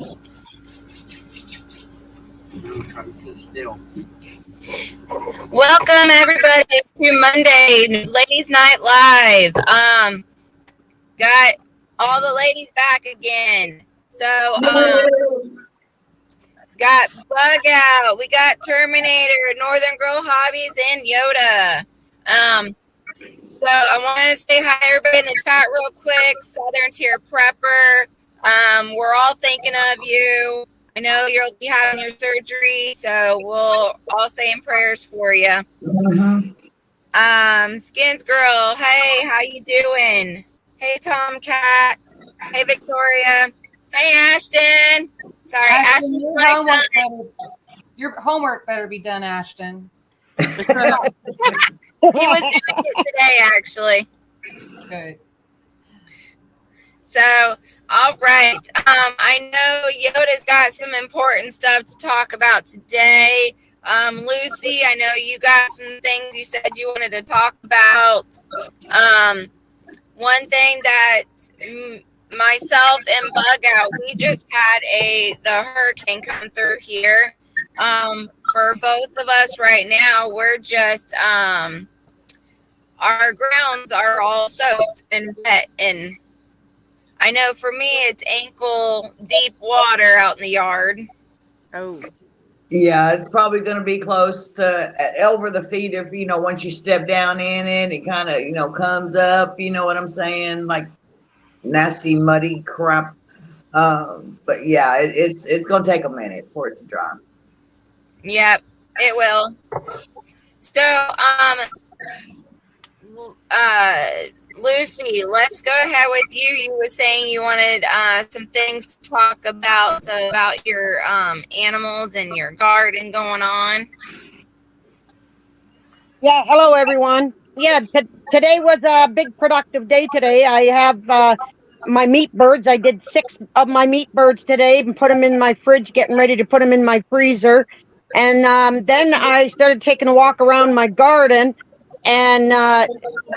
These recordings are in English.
I'm trying to sit still. Welcome everybody to Monday Ladies Night Live. Got all the ladies back again. So got Bug Out, we got Terminator, Northern Girl Hobbies, and Yoda. So I want to say hi to everybody in the chat real quick. Southern Tier Prepper. We're all thinking of you. I know you'll be having your surgery, so we'll all say in prayers for you. Skins Girl, hey, how you doing? Hey, Tomcat. Hey, Victoria. Hey, Ashton. Sorry, Ashton. Your homework better be done, Ashton. He was doing it today, actually. Good. So, all right. I know Yoda's got some important stuff to talk about today. Lucy, I know you got some things you said you wanted to talk about. One thing that myself and Bug Out, we just had the hurricane come through here. For both of us right now, we're just our grounds are all soaked and wet, and I know for me it's ankle deep water out in the yard. Oh. Yeah, it's probably going to be close to over the feet if, once you step down in it, it kind of, comes up, you know what I'm saying? Like nasty, muddy crap. But yeah, it's going to take a minute for it to dry. Yep, it will. So, Lucy, let's go ahead with you. You were saying you wanted some things to talk about your animals and your garden going on. Yeah, hello everyone. Yeah, today was a big productive day today. I have my meat birds. I did 6 of my meat birds today and put them in my fridge, getting ready to put them in my freezer. And then I started taking a walk around my garden and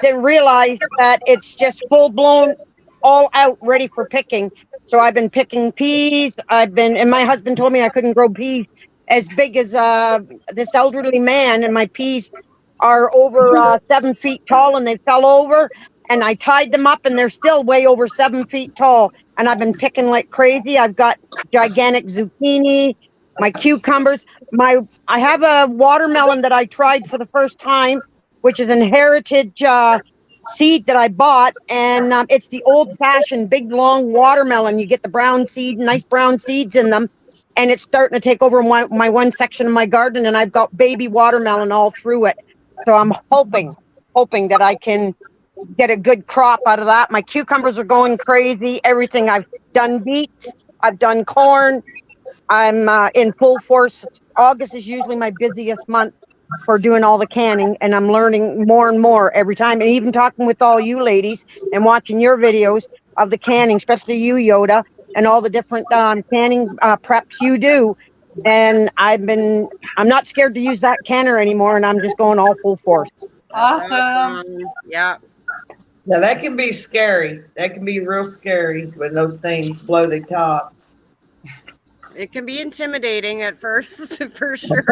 then realized that it's just full blown, all out, ready for picking. So I've been picking peas. And my husband told me I couldn't grow peas as big as this elderly man, and my peas are over 7 feet tall, and they fell over, and I tied them up, and they're still way over 7 feet tall, and I've been picking like crazy. I've got gigantic zucchini, my cucumbers, I have a watermelon that I tried for the first time, which is an heritage seed that I bought, and it's the old-fashioned big long watermelon. You get the brown seed, nice brown seeds in them, and it's starting to take over my one section of my garden, and I've got baby watermelon all through it. So I'm hoping that I can get a good crop out of that. My cucumbers are going crazy. Everything. I've done beets. I've done corn. I'm in full force. August is usually my busiest month for doing all the canning, and I'm learning more and more every time. And even talking with all you ladies and watching your videos of the canning, especially you, Yoda, and all the different canning preps you do. And I'm not scared to use that canner anymore, and I'm just going all full force. Awesome. Yeah. Yeah, that can be scary. That can be real scary when those things blow the tops. It can be intimidating at first, for sure.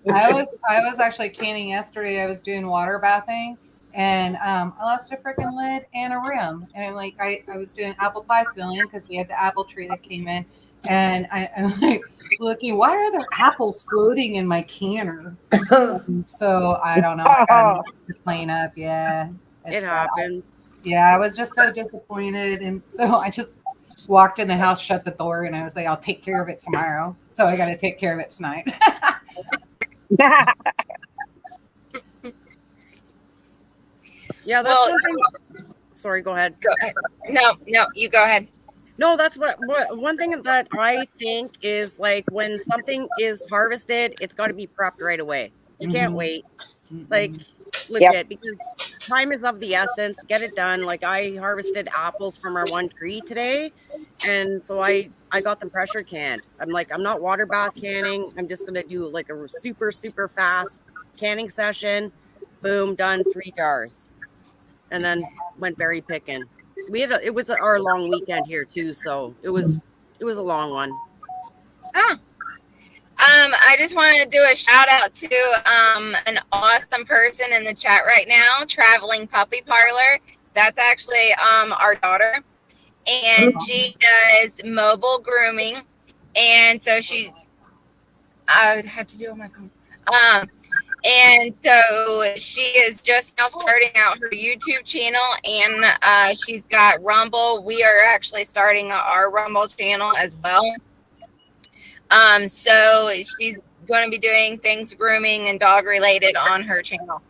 I was actually canning yesterday. I was doing water bathing, and I lost a freaking lid and a rim. And I'm like, I was doing apple pie filling because we had the apple tree that came in. And I'm like looking, why are there apples floating in my canner? So I don't know. I gotta mix the plane up. Yeah. It happens. I was just so disappointed. And so I just walked in the house, shut the door, and I was like, I'll take care of it tomorrow. So I got to take care of it tonight. Yeah, that's one thing. Sorry, go ahead. No, you go ahead. No, that's what one thing that I think is like when something is harvested, it's got to be prepped right away. You can't wait. Like legit, because time is of the essence. Get it done. Like I harvested apples from our one tree today, and so I got them pressure canned. I'm like, I'm not water bath canning. I'm just gonna do like a super fast canning session. Boom, done, 3 jars, and then went berry picking. It was our long weekend here too, so it was a long one. I just want to do a shout out to an awesome person in the chat right now, Traveling Puppy Parlor. That's actually our daughter, and she does mobile grooming, and so I would have to do it on my phone. And so she is just now starting out her YouTube channel, and she's got Rumble. We are actually starting our Rumble channel as well. So she's going to be doing things grooming and dog related on her channel.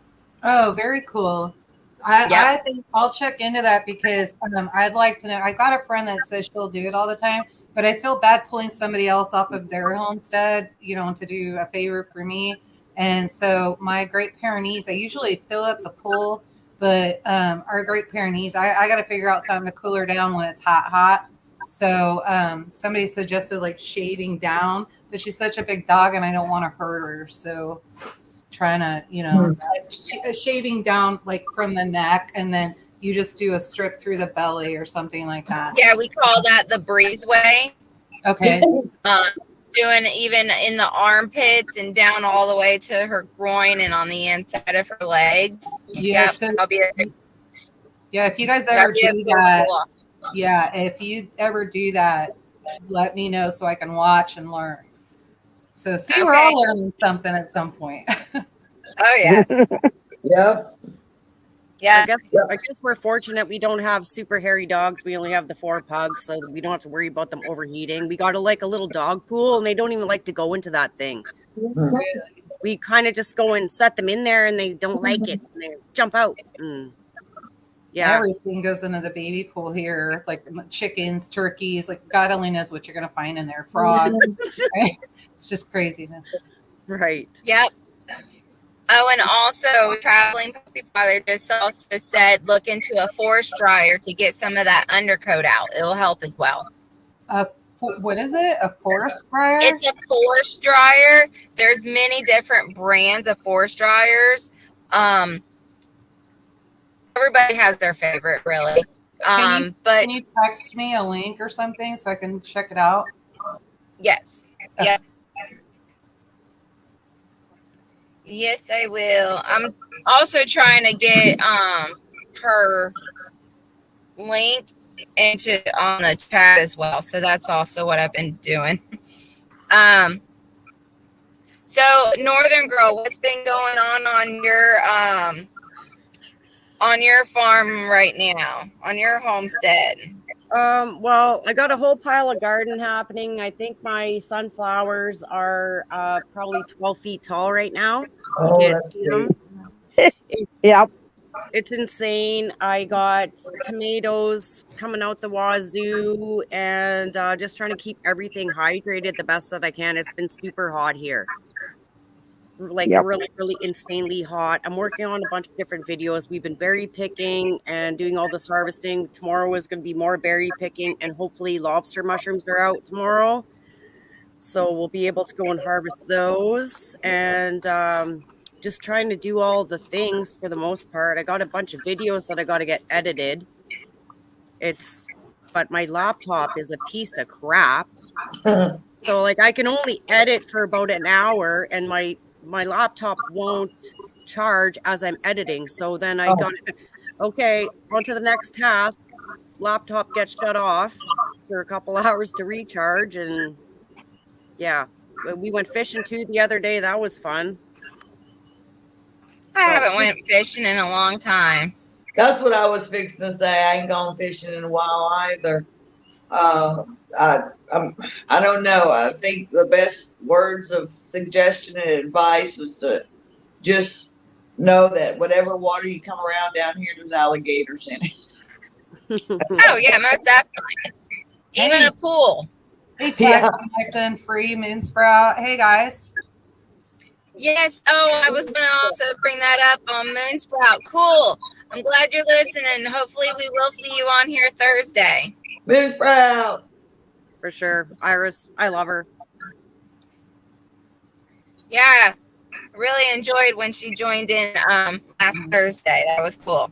Oh, very cool. I think I'll check into that because I'd like to know. I got a friend that says she'll do it all the time, but I feel bad pulling somebody else off of their homestead, to do a favor for me. And so my Great Pyrenees, I usually fill up the pool, but our Great Pyrenees, I got to figure out something to cool her down when it's hot. So somebody suggested like shaving down, but she's such a big dog and I don't want to hurt her. So trying to, shaving down like from the neck, and then you just do a strip through the belly or something like that. Yeah, we call that the breezeway. Okay. Doing even in the armpits and down all the way to her groin and on the inside of her legs. Yeah. Yep, So, if you guys ever do that, if you ever do that, let me know so I can watch and learn. So see, we're all learning something at some point. Oh, yes. Yep. Yeah. I guess we're fortunate we don't have super hairy dogs. We only have the 4 pugs, so we don't have to worry about them overheating. We got a little dog pool, and they don't even like to go into that thing. Really? We kind of just go and set them in there, and they don't like it. And they jump out. Yeah. Everything goes into the baby pool here, like chickens, turkeys, like God only knows what you're going to find in there. Frogs. Right? It's just craziness. Right. Yep. Oh, and also Traveling Puppy Parlor just also said look into a forest dryer to get some of that undercoat out. It'll help as well. What is it? A forest dryer? It's a forest dryer. There's many different brands of forest dryers. Everybody has their favorite, really. Can you text me a link or something so I can check it out? Yes. Yep. Yes, I will. I'm also trying to get her link on the chat as well. So that's also what I've been doing. So Northern Girl, what's been going on your farm right now, on your homestead? Well, I got a whole pile of garden happening. I think my sunflowers are probably 12 feet tall right now. Oh, that's great. Yep. It's insane. I got tomatoes coming out the wazoo, and just trying to keep everything hydrated the best that I can. It's been super hot here. Really, really insanely hot. I'm working on a bunch of different videos. We've been berry picking and doing all this harvesting. Tomorrow is going to be more berry picking, and hopefully lobster mushrooms are out tomorrow. So we'll be able to go and harvest those, and just trying to do all the things for the most part. I got a bunch of videos that I got to get edited. But my laptop is a piece of crap. So I can only edit for about an hour, and my laptop won't charge as I'm editing. So then I got, on to the next task. Laptop gets shut off for a couple hours to recharge. And yeah, we went fishing too the other day. That was fun. I haven't went fishing in a long time. That's what I was fixing to say. I ain't gone fishing in a while either. I don't know. I think the best words of suggestion and advice was to just know that whatever water you come around down here, there's alligators in it. Oh yeah, most definitely. Even a pool. Hey, typed in free moon sprout. Hey guys. Yes. Oh, I was going to also bring that up on Moonsprout. Cool. I'm glad you're listening. Hopefully we will see you on here Thursday. Moonsprout. For sure. Iris, I love her. Yeah. Really enjoyed when she joined in last Thursday. That was cool.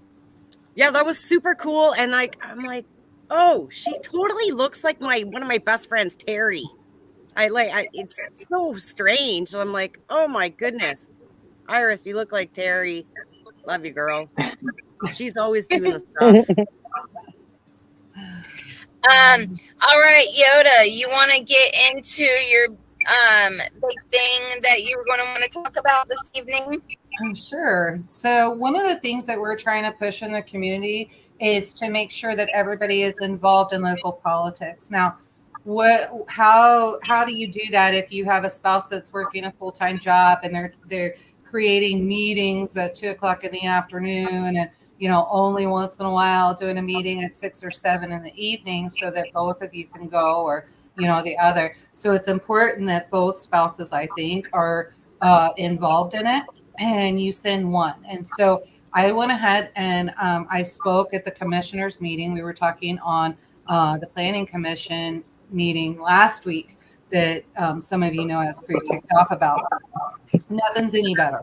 Yeah, that was super cool. And I'm like, oh, she totally looks like one of my best friends, Terry. It's so strange. I'm like, oh my goodness, Iris, you look like Terry. Love you, girl. She's always doing the stuff. All right, Yoda, you want to get into your big thing that you were going to want to talk about this evening? Oh, sure. So one of the things that we're trying to push in the community is to make sure that everybody is involved in local politics. Now, how do you do that if you have a spouse that's working a full-time job and they're creating meetings at 2:00 in the afternoon and only once in a while doing a meeting at 6 or 7 in the evening so that both of you can go, or the other. So it's important that both spouses, I think, are involved in it, and you send one. And so I went ahead and I spoke at the commissioners meeting. We were talking on the planning commission meeting last week that some of I was pretty ticked off about. Nothing's any better.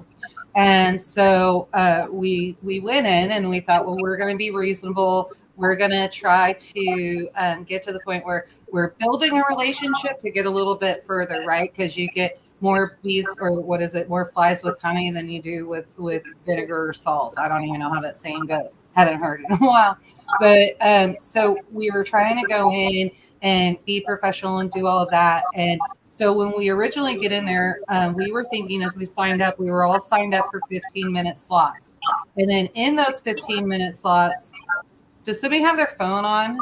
And so we went in and we thought, well, we're going to be reasonable. We're going to try to get to the point where we're building a relationship to get a little bit further, right? Because you get more bees, or what is it, more flies with honey than you do with vinegar or salt. I don't even know how that saying goes. Haven't heard it in a while. But so we were trying to go in and be professional and do all of that. And so when we originally get in there, we were thinking as we signed up, we were all signed up for 15-minute slots. And then in those 15-minute slots, does somebody have their phone on?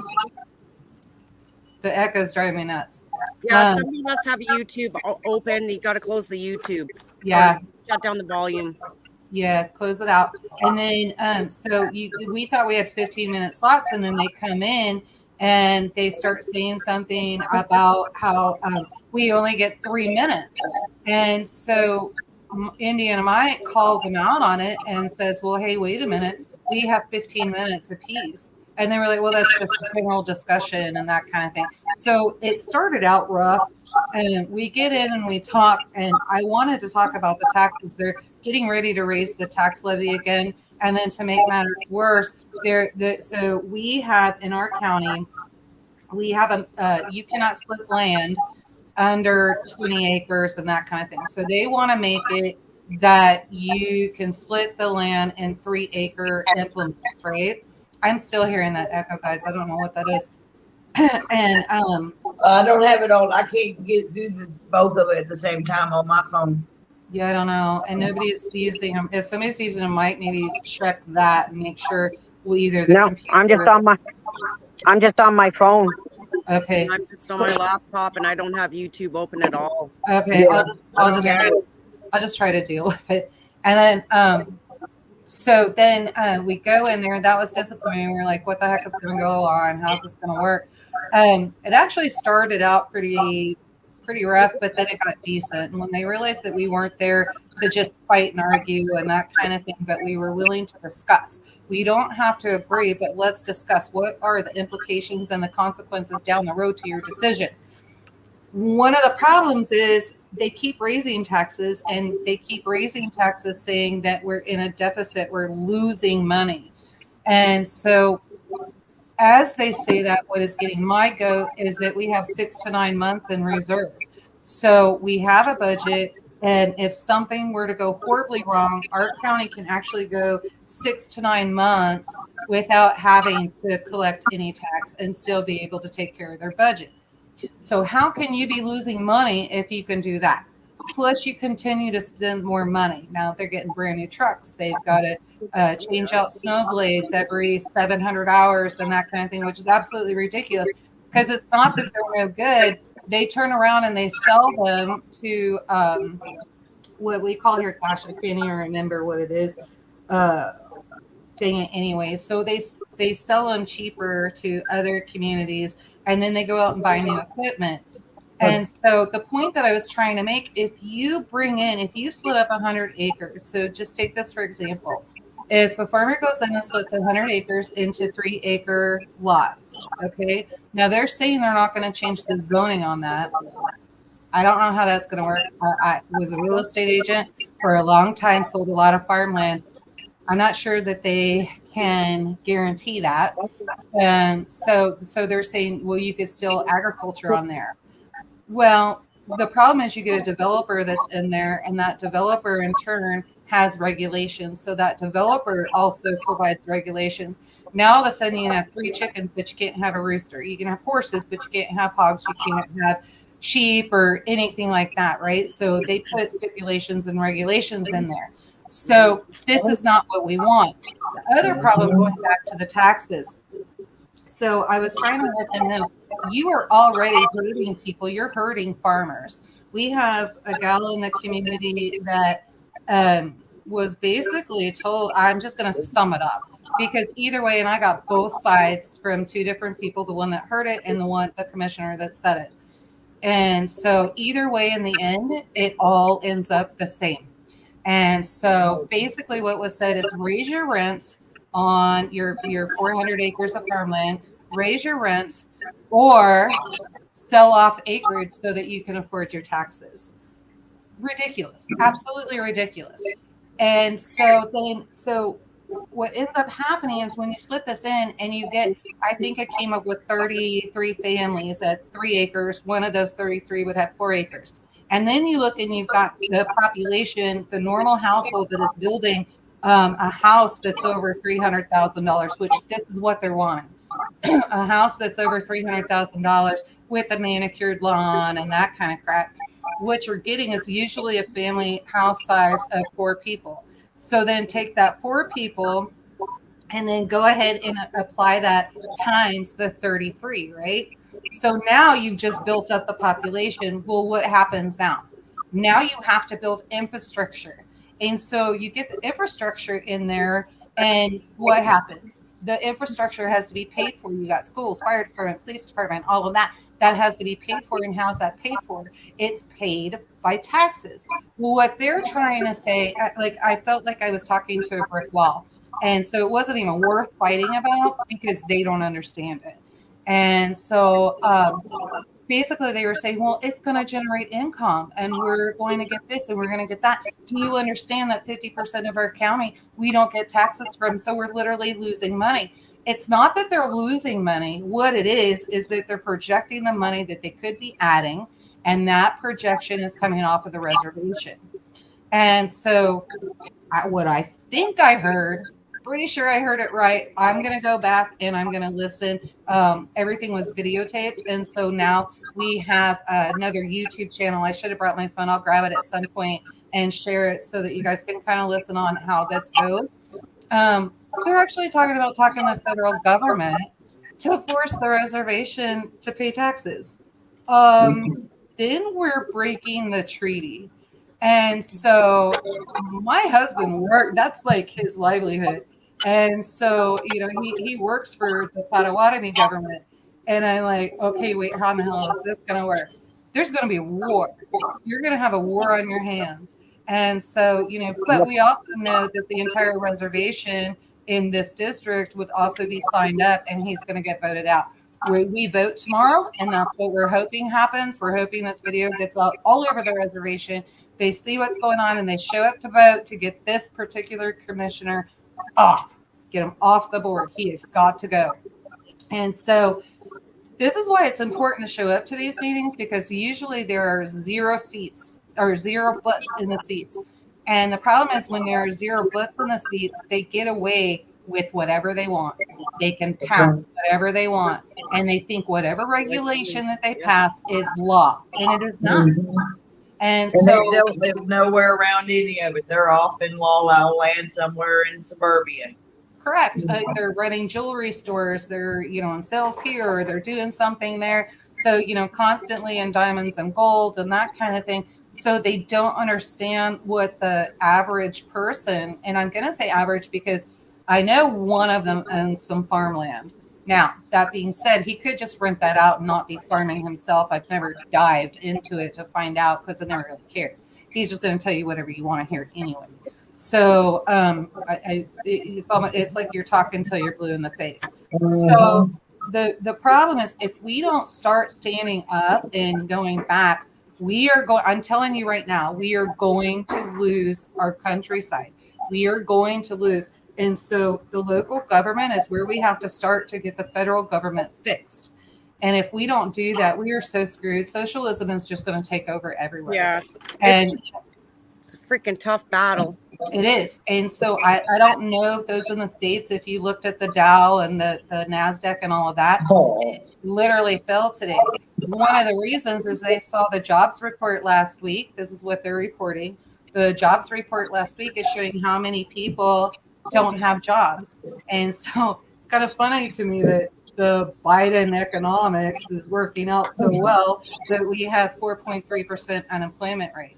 The echo's driving me nuts. Yeah, somebody must have YouTube open. You got to close the YouTube. Yeah. Shut down the volume. Yeah, close it out. And then so we thought we had 15-minute slots, and then they come in and they start saying something about how we only get 3 minutes. And so Indiana Mike calls them out on it and says, well, hey, wait a minute. We have 15 minutes apiece. And they were like, well, that's just a general discussion and that kind of thing. So it started out rough. And we get in and we talk. And I wanted to talk about the taxes. They're getting ready to raise the tax levy again. And then to make matters worse, so we have in our county, we have you cannot split land under 20 acres and that kind of thing. So they want to make it that you can split the land in 3-acre implements, right? I'm still hearing that echo, guys. I don't know what that is. And I don't have it on. I can't do both of it at the same time on my phone. Yeah, I don't know. And nobody's using them. If somebody's using a mic, maybe check that and make sure either the computer. I'm just on my phone. Okay. I'm just on my laptop and I don't have YouTube open at all. Okay. Yeah. I'll just try to deal with it. And then so then we go in there. That was disappointing. We were like, what the heck is going to go on? How's this going to work? It actually started out pretty rough, but then it got decent. And when they realized that we weren't there to just fight and argue and that kind of thing, but we were willing to discuss. We don't have to agree, but let's discuss what are the implications and the consequences down the road to your decision. One of the problems is they keep raising taxes, and they keep raising taxes saying that we're in a deficit, we're losing money. And so as they say that, what is getting my goat is that we have 6 to 9 months in reserve. So we have a budget, and if something were to go horribly wrong, our county can actually go 6 to 9 months without having to collect any tax and still be able to take care of their budget. So how can you be losing money if you can do that? Plus, you continue to spend more money. Now they're getting brand new trucks. They've got to change out snow blades every 700 hours and that kind of thing, which is absolutely ridiculous because it's not that they're no good. They turn around and they sell them to what we call here, gosh, I can't even remember what it is. Dang it, anyway. So they sell them cheaper to other communities, and then they go out and buy new equipment. And so the point that I was trying to make, if you split up 100 acres, so just take this for example. If a farmer goes in and splits 100 acres into 3-acre lots, okay? Now they're saying they're not going to change the zoning on that. I don't know how that's going to work. I was a real estate agent for a long time, sold a lot of farmland. I'm not sure that they can guarantee that. And so they're saying, well, you could still agriculture on there. Well, the problem is you get a developer that's in there, and that developer in turn has regulations. So that developer also provides regulations. Now all of a sudden you can have 3 chickens, but you can't have a rooster. You can have horses, but you can't have hogs. You can't have sheep or anything like that, right? So they put stipulations and regulations in there. So this is not what we want. The other problem, going back to the taxes. So I was trying to let them know, you are already hurting people. You're hurting farmers. We have a gal in the community that was basically told, I'm just going to sum it up, because either way, and I got both sides from 2 different people, the one that heard it and the commissioner that said it. And so either way, in the end, it all ends up the same. And so basically what was said is raise your rent on your 400 acres of farmland, raise your rent, or sell off acreage so that you can afford your taxes. Ridiculous. Absolutely ridiculous. And so what ends up happening is when you split this in and you get, I think I came up with 33 families at 3 acres. One of those 33 would have 4 acres. And then you look and you've got the population, the normal household that is building a house that's over $300,000, which this is what they're wanting. A house that's over $300,000 with a manicured lawn and that kind of crap. What you're getting is usually a family house size of 4 people. So then take that 4 people and then go ahead and apply that times the 33, right? So now you've just built up the population. Well, what happens now? Now you have to build infrastructure. And so you get the infrastructure in there, and what happens? The infrastructure has to be paid for. You got schools, fire department, police department, all of that. That has to be paid for. And how's that paid for? It's paid by taxes. Well, what they're trying to say, like, I felt like I was talking to a brick wall. And so it wasn't even worth fighting about because they don't understand it. And so basically they were saying, well, it's going to generate income and we're going to get this and we're going to get that. Do you understand that 50% of our county, we don't get taxes from? So we're literally losing money. It's not that they're losing money. What it is that they're projecting the money that they could be adding. And that projection is coming off of the reservation. And so what I think I heard, pretty sure I heard it right. I'm going to go back and I'm going to listen. Everything was videotaped. And so now we have another YouTube channel. I should have brought my phone. I'll grab it at some point and share it so that you guys can kind of listen on how this goes. They're actually talking the federal government to force the reservation to pay taxes. Then we're breaking the treaty. And so my husband worked, that's like his livelihood. And so, he works for the Potawatomi government. And I'm like, okay, wait, how the hell is this going to work? There's going to be a war. You're going to have a war on your hands. And so, but we also know that the entire reservation in this district would also be signed up and he's going to get voted out. We vote tomorrow, and that's what we're hoping happens. We're hoping this video gets out all over the reservation. They see what's going on and they show up to vote to get this particular commissioner off, get him off the board. He has got to go. And so this is why it's important to show up to these meetings, because usually there are 0 seats or 0 butts in the seats. And the problem is when there are 0 butts in the seats, they get away with whatever they want. They can pass whatever they want. And they think whatever regulation that they pass is law. And it is not. And so they don't live nowhere around any of it. They're off in La La Land somewhere in suburbia. Correct. They're running jewelry stores. They're, in sales here, or they're doing something there. So, constantly in diamonds and gold and that kind of thing. So they don't understand what the average person, and I'm going to say average because I know one of them owns some farmland. Now, that being said, he could just rent that out and not be farming himself. I've never dived into it to find out because I never really cared. He's just going to tell you whatever you want to hear anyway. So it's like you're talking till you're blue in the face. So the problem is if we don't start standing up and going back, I'm telling you right now, we are going to lose our countryside. We are going to lose. And so the local government is where we have to start to get the federal government fixed. And if we don't do that, we are so screwed. Socialism is just going to take over everywhere. Yeah. And It's a freaking tough battle. it is. And so I don't know if those in the States, if you looked at the Dow and the NASDAQ and all of that, it literally fell today. One of the reasons is they saw the jobs report last week. This is what they're reporting. The jobs report last week is showing how many people don't have jobs. And so it's kind of funny to me that the Biden economics is working out so well that we have 4.3% unemployment rate.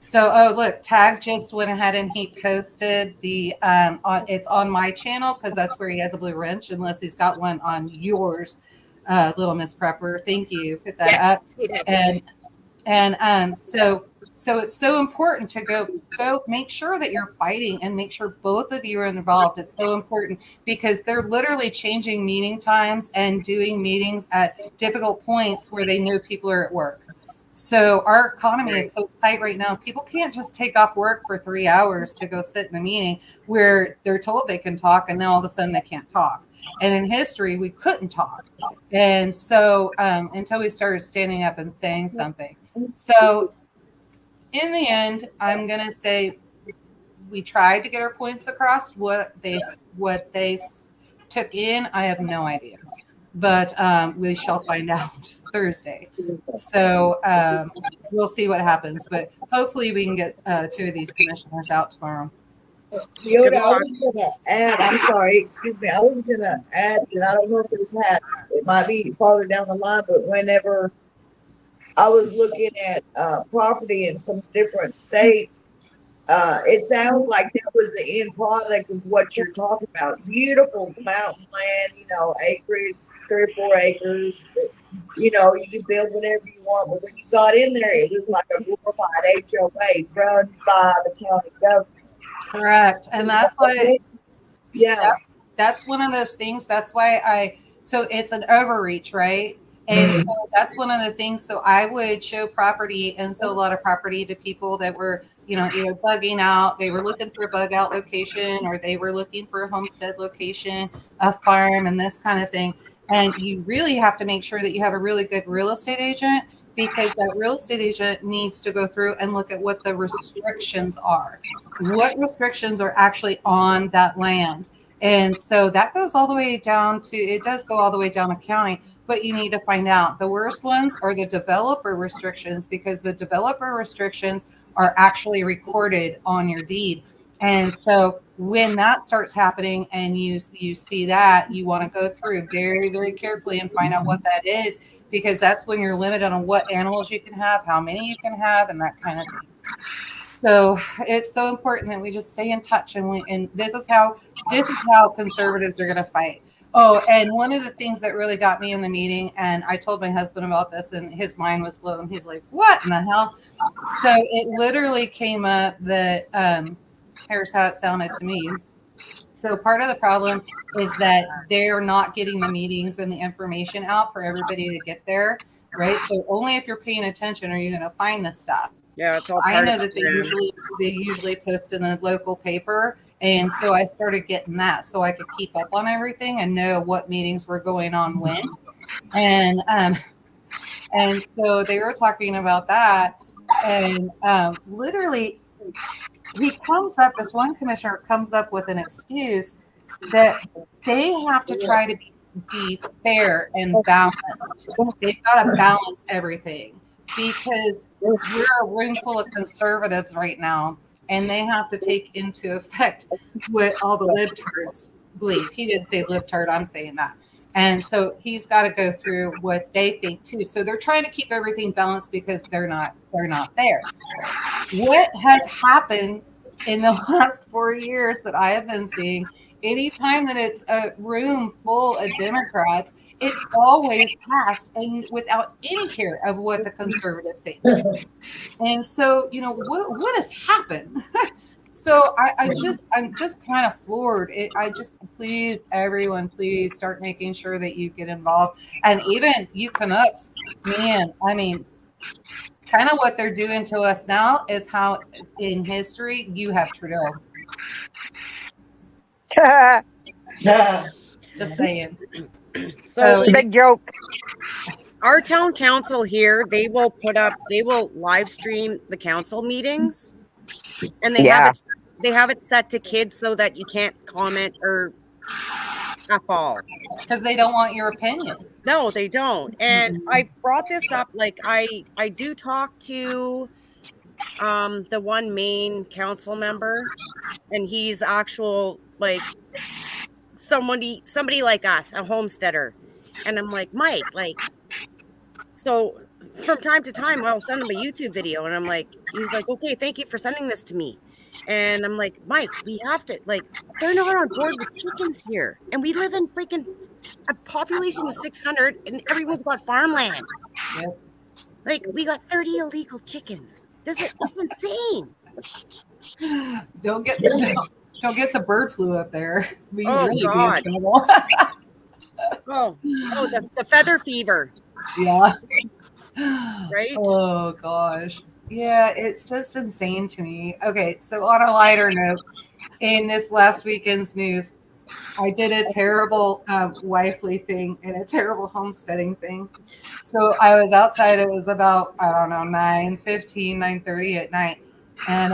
So, oh, look, Tag just went ahead and he posted the, it's on my channel because that's where he has a blue wrench, unless he's got one on yours, Little Miss Prepper. Thank you. Put that up. And so it's so important to go make sure that you're fighting and make sure both of you are involved. It's so important because they're literally changing meeting times and doing meetings at difficult points where they know people are at work. So our economy is so tight right now. People can't just take off work for 3 hours to go sit in a meeting where they're told they can talk and now all of a sudden they can't talk. And in history, we couldn't talk. And so until we started standing up and saying something. So in the end, I'm going to say we tried to get our points across. What they took in, I have no idea. But we shall find out Thursday. So we'll see what happens. But hopefully we can get 2 of these commissioners out tomorrow. Yoda, I was gonna add, I'm sorry, excuse me, I was gonna add, and I don't know if this has, it might be farther down the line, but whenever I was looking at property in some different states, it sounds like that was the end product of what you're talking about. Beautiful mountain land, acreage, 3 or 4 acres. You can build whatever you want, but when you got in there, it was like a glorified HOA run by the county government. Correct. And that's why, yeah, that's one of those things. That's why so it's an overreach, right? And so that's one of the things. So I would show property and so a lot of property to people that were, either bugging out, they were looking for a bug out location, or they were looking for a homestead location, a farm, and this kind of thing. And you really have to make sure that you have a really good real estate agent, because that real estate agent needs to go through and look at what the restrictions are. What restrictions are actually on that land? And so that goes all the way down to, it does go all the way down to county, but you need to find out. The worst ones are the developer restrictions, because the developer restrictions are actually recorded on your deed. And so when that starts happening and you see that, you want to go through very, very carefully and find out what that is, because that's when you're limited on what animals you can have, how many you can have, and that kind of thing. So it's so important that we just stay in touch, and this is how conservatives are going to fight. Oh, and one of the things that really got me in the meeting, and I told my husband about this, and his mind was blown. He's like, "What in the hell?" So it literally came up that here's how it sounded to me. So part of the problem is that they're not getting the meetings and the information out for everybody to get there, right? So only if you're paying attention are you going to find this stuff. Yeah, it's all. I know that they usually post in the local paper, and so I started getting that so I could keep up on everything and know what meetings were going on when. And so they were talking about that, and literally this one commissioner comes up with an excuse that they have to try to be fair and balanced. They've got to balance everything, because we're a room full of conservatives right now, and they have to take into effect what all the libtards believe. He didn't say libtard, I'm saying that. And so he's got to go through what they think too. So they're trying to keep everything balanced because they're not there. What has happened in the last 4 years that I have been seeing, anytime that it's a room full of Democrats, it's always passed and without any care of what the conservative thinks. And so, what has happened? So I'm just kind of floored. Please, everyone, please start making sure that you get involved. And even you Canucks, man, I mean, kind of what they're doing to us now is how in history you have Trudeau. Just saying. So Big joke. our town council here, they will live stream the council meetings, and they have it set to kids so that you can't comment or all. Because they don't want your opinion. No, they don't. And I've brought this up. Like I do talk to the one main council member, and he's actual like somebody like us, a homesteader. And I'm like, Mike, like, so from time to time I'll send him a YouTube video, and I'm like, he's like, okay, thank you for sending this to me. And I'm like, Mike, we have to, like, they're not on board with chickens here, and we live in freaking a population of 600, and everyone's got farmland. Yep. Like, we got 30 illegal chickens. That's insane. Don't get the bird flu up there. We really God. be in trouble. The feather fever. Yeah. Right? Oh gosh. Yeah, it's just insane to me. Okay, so on a lighter note, in this last weekend's news, I did a terrible wifely thing and a terrible homesteading thing. So I was outside. It was about, I don't know, 9:15, 9:30 at night. And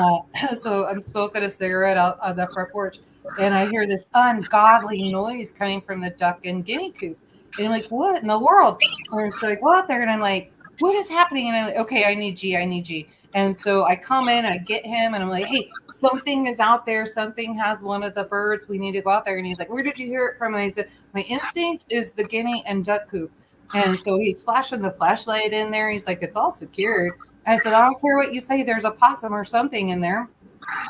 so I'm smoking a cigarette out on the front porch. And I hear this ungodly noise coming from the duck and guinea coop. And I'm like, what in the world? And so I go out there and I'm like, what is happening? And I'm like, okay, I need G. And so I come in, I get him, and I'm like, hey, something is out there. Something has one of the birds. We need to go out there. And he's like, where did you hear it from? And I said, my instinct is the guinea and duck coop. And so he's flashing the flashlight in there. He's like, it's all secured. I said, I don't care what you say. There's a possum or something in there.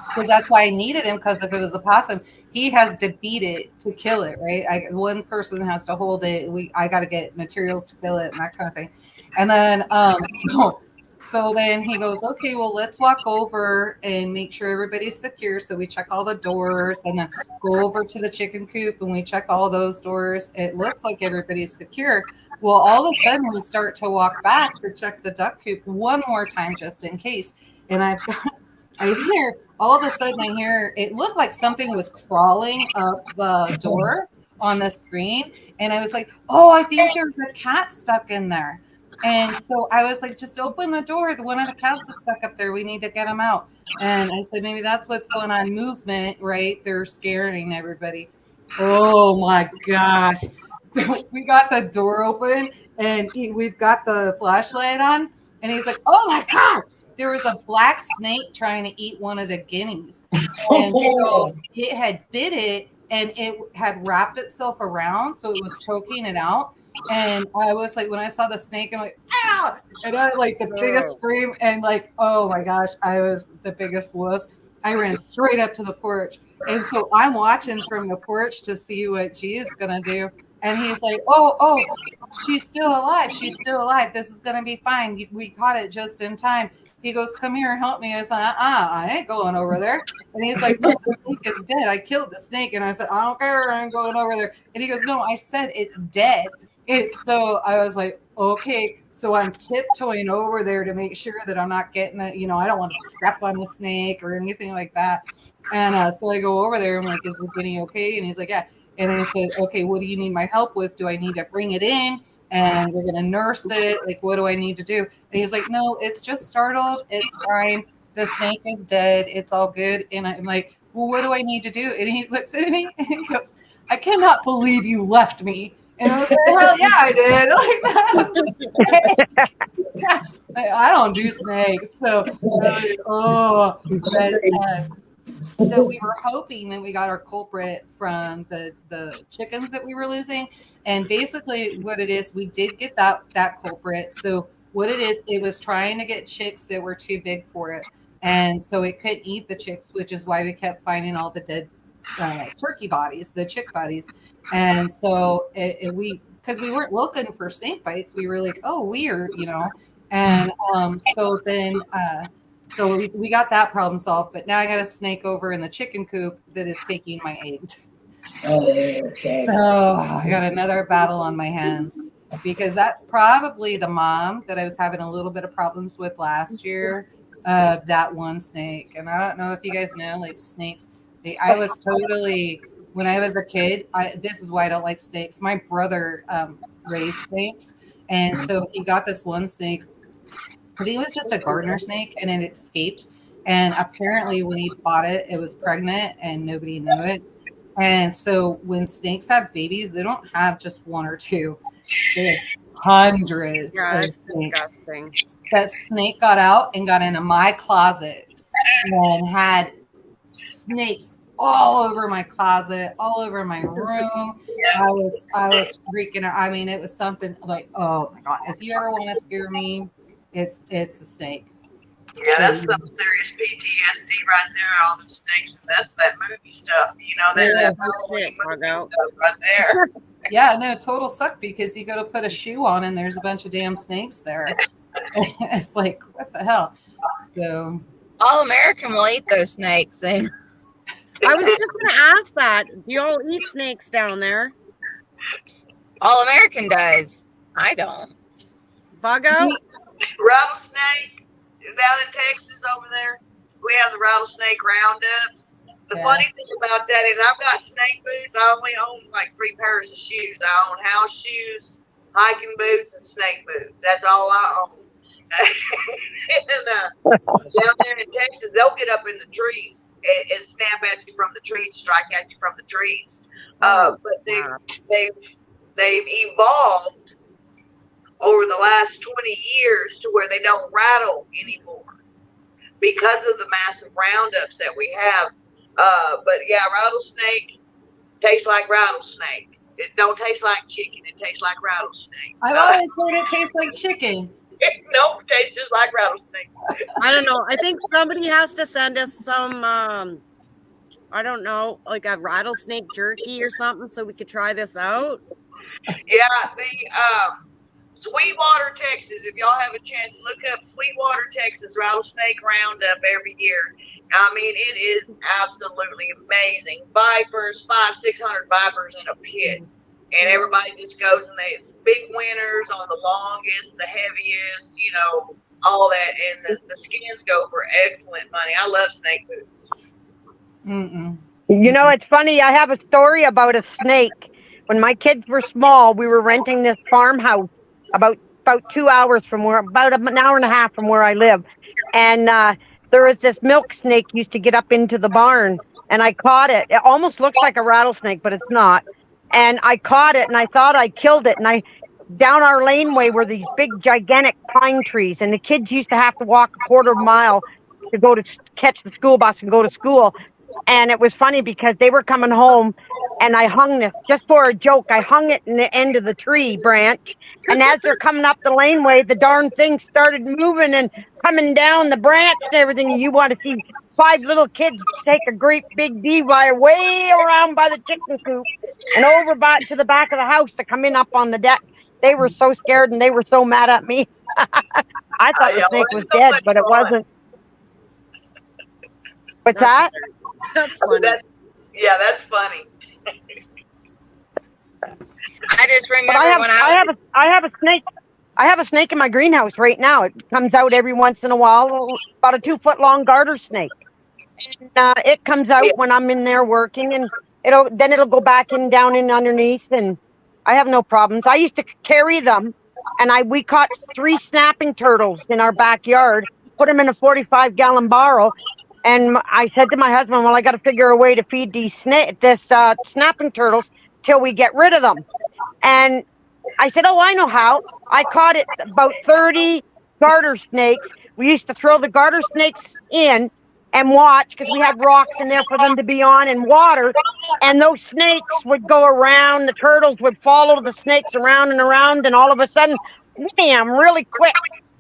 Because that's why I needed him, because if it was a possum, he has to beat it to kill it, right? One person has to hold it. I got to get materials to kill it and that kind of thing. And then so then he goes, okay, well, let's walk over and make sure everybody's secure. So we check all the doors and then go over to the chicken coop and we check all those doors. It looks like everybody's secure. Well, all of a sudden we start to walk back to check the duck coop one more time just in case. And I hear, all of a sudden I hear, it looked like something was crawling up the door on the screen. And I was like, oh, I think there's a cat stuck in there. And so I was like, just open the door. One of the cats is stuck up there. We need to get him out. And I said, maybe that's what's going on. Movement, right? They're scaring everybody. Oh my gosh. We got the door open and we've got the flashlight on. And he's like, oh my God. There was a black snake trying to eat one of the guineas. And so it had bit it and it had wrapped itself around. So it was choking it out. And I was like, when I saw the snake, I'm like, ow! And I like the biggest scream and like, oh my gosh, I was the biggest wuss. I ran straight up to the porch. And so I'm watching from the porch to see what she is going to do. And he's like, oh, she's still alive. She's still alive. This is going to be fine. We caught it just in time. He goes, come here, help me. I said, I ain't going over there. And he's like, no, the snake is dead. I killed the snake. And I said, I don't care. I'm going over there. And he goes, no, I said it's dead. So I was like, okay. So I'm tiptoeing over there to make sure that I'm not getting it. You know, I don't want to step on the snake or anything like that. And so I go over there. I'm like, is the guinea okay? And he's like, yeah. And I said, okay, what do you need my help with? Do I need to bring it in? And we're going to nurse it. Like, what do I need to do? And he's like, no, it's just startled. It's fine. The snake is dead. It's all good. And I'm like, well, what do I need to do? And he looks at me and he goes, I cannot believe you left me. And I was like, hell yeah, I did. Like, I don't do snakes. So, so we were hoping that we got our culprit from the chickens that we were losing. And basically what it is, we did get that culprit. So what it is, it was trying to get chicks that were too big for it. And so it couldn't eat the chicks, which is why we kept finding all the dead turkey bodies, the chick bodies. And so because we weren't looking for snake bites, we were like, oh, weird, you know. And so then so we got that problem solved. But now I got a snake over in the chicken coop that is taking my eggs. Oh, I got another battle on my hands because that's probably the mom that I was having a little bit of problems with last year. That one snake. And I don't know if you guys know, like snakes, I was totally when I was a kid, this is why I don't like snakes. My brother raised snakes, and so he got this one snake. I think it was just a gardener snake, and it escaped. And apparently, when he bought it, it was pregnant, and nobody knew it. And so, when snakes have babies, they don't have just one or two; they have hundreds Yeah, of it's snakes. disgusting. That snake got out and got into my closet and had snakes all over my closet, all over my room. I was freaking out. I mean, it was something like, oh my god! If you ever want to scare me, it's a snake. Yeah, that's some serious PTSD right there. All them snakes, and that's that movie stuff. You know, that Halloween movie stuff right there. Yeah, no, total suck because you go to put a shoe on and there's a bunch of damn snakes there. It's like, what the hell? So All American will eat those snakes. I was just going to ask that. Do you all eat snakes down there? All American does. I don't. Bug out? Rattlesnake down in Texas over there. We have the rattlesnake roundups. The funny thing about that is I've got snake boots. I only own like 3 pairs of shoes. I own house shoes, hiking boots, and snake boots. That's all I own. And down there in Texas, they'll get up in the trees and snap at you from the trees, strike at you from the trees. But they've evolved over the last 20 years to where they don't rattle anymore because of the massive roundups that we have. But yeah, rattlesnake tastes like rattlesnake. It don't taste like chicken. It tastes like rattlesnake. I've always heard it tastes like chicken. Nope, it tastes just like rattlesnake. I don't know. I think somebody has to send us some, I don't know, like a rattlesnake jerky or something so we could try this out. Yeah, the Sweetwater, Texas. If y'all have a chance, look up Sweetwater, Texas rattlesnake roundup every year. I mean, it is absolutely amazing. Vipers, 500-600 vipers in a pit, and everybody just goes and they big winners on the longest, the heaviest, you know, all that, and the skins go for excellent money. I love snake boots. You know, it's funny. I have a story about a snake. When my kids were small, we were renting this farmhouse about 2 hours from about an hour and a half from where I live. And there was this milk snake used to get up into the barn, and I caught it. It almost looks like a rattlesnake, but it's not. And I caught it, and I thought I killed it. And down our laneway were these big, gigantic pine trees, and the kids used to have to walk a quarter mile to go to catch the school bus and go to school. And it was funny because they were coming home, and I hung this just for a joke. I hung it in the end of the tree branch, and as they're coming up the laneway, the darn thing started moving and coming down the branch and everything. And you want to see 5 little kids take a great big D-wire way around by the chicken coop and over back to the back of the house to come in up on the deck. They were so scared and they were so mad at me. I thought the snake was dead, but it wasn't. What's that? That's funny. That's funny. I just remember when I have a snake. I have a snake in my greenhouse right now. It comes out every once in a while, about a 2-foot long garter snake. And, it comes out when I'm in there working, and it'll go back in down in underneath, and I have no problems. I used to carry them, and we caught 3 snapping turtles in our backyard, put them in a 45-gallon barrel. And I said to my husband, well, I got to figure a way to feed these snapping turtles till we get rid of them. And I said, oh, I know how. I caught it about 30 garter snakes. We used to throw the garter snakes in and watch because we had rocks in there for them to be on and water. And those snakes would go around. The turtles would follow the snakes around and around. And all of a sudden, wham, really quick.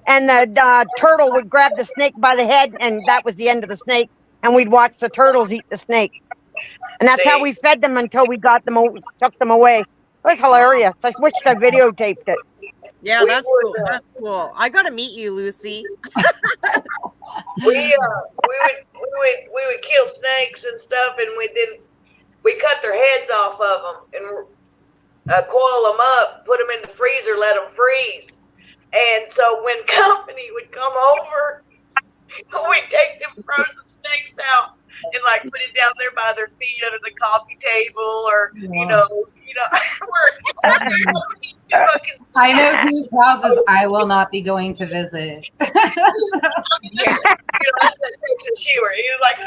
And the turtle would grab the snake by the head, and that was the end of the snake. And we'd watch the turtles eat the snake. And that's how we fed them until we got them, took them away. It was hilarious. I wish I videotaped it. Yeah, that's cool. That's cool. I got to meet you, Lucy. we would kill snakes and stuff, and we cut their heads off of them and coil them up, put them in the freezer, let them freeze. And so when company would come over, we'd take them frozen snakes out, and like put it down there by their feet under the coffee table, or we're fucking. I know whose houses I will not be going to visit. Yeah, I said Texas Shearer. He was like,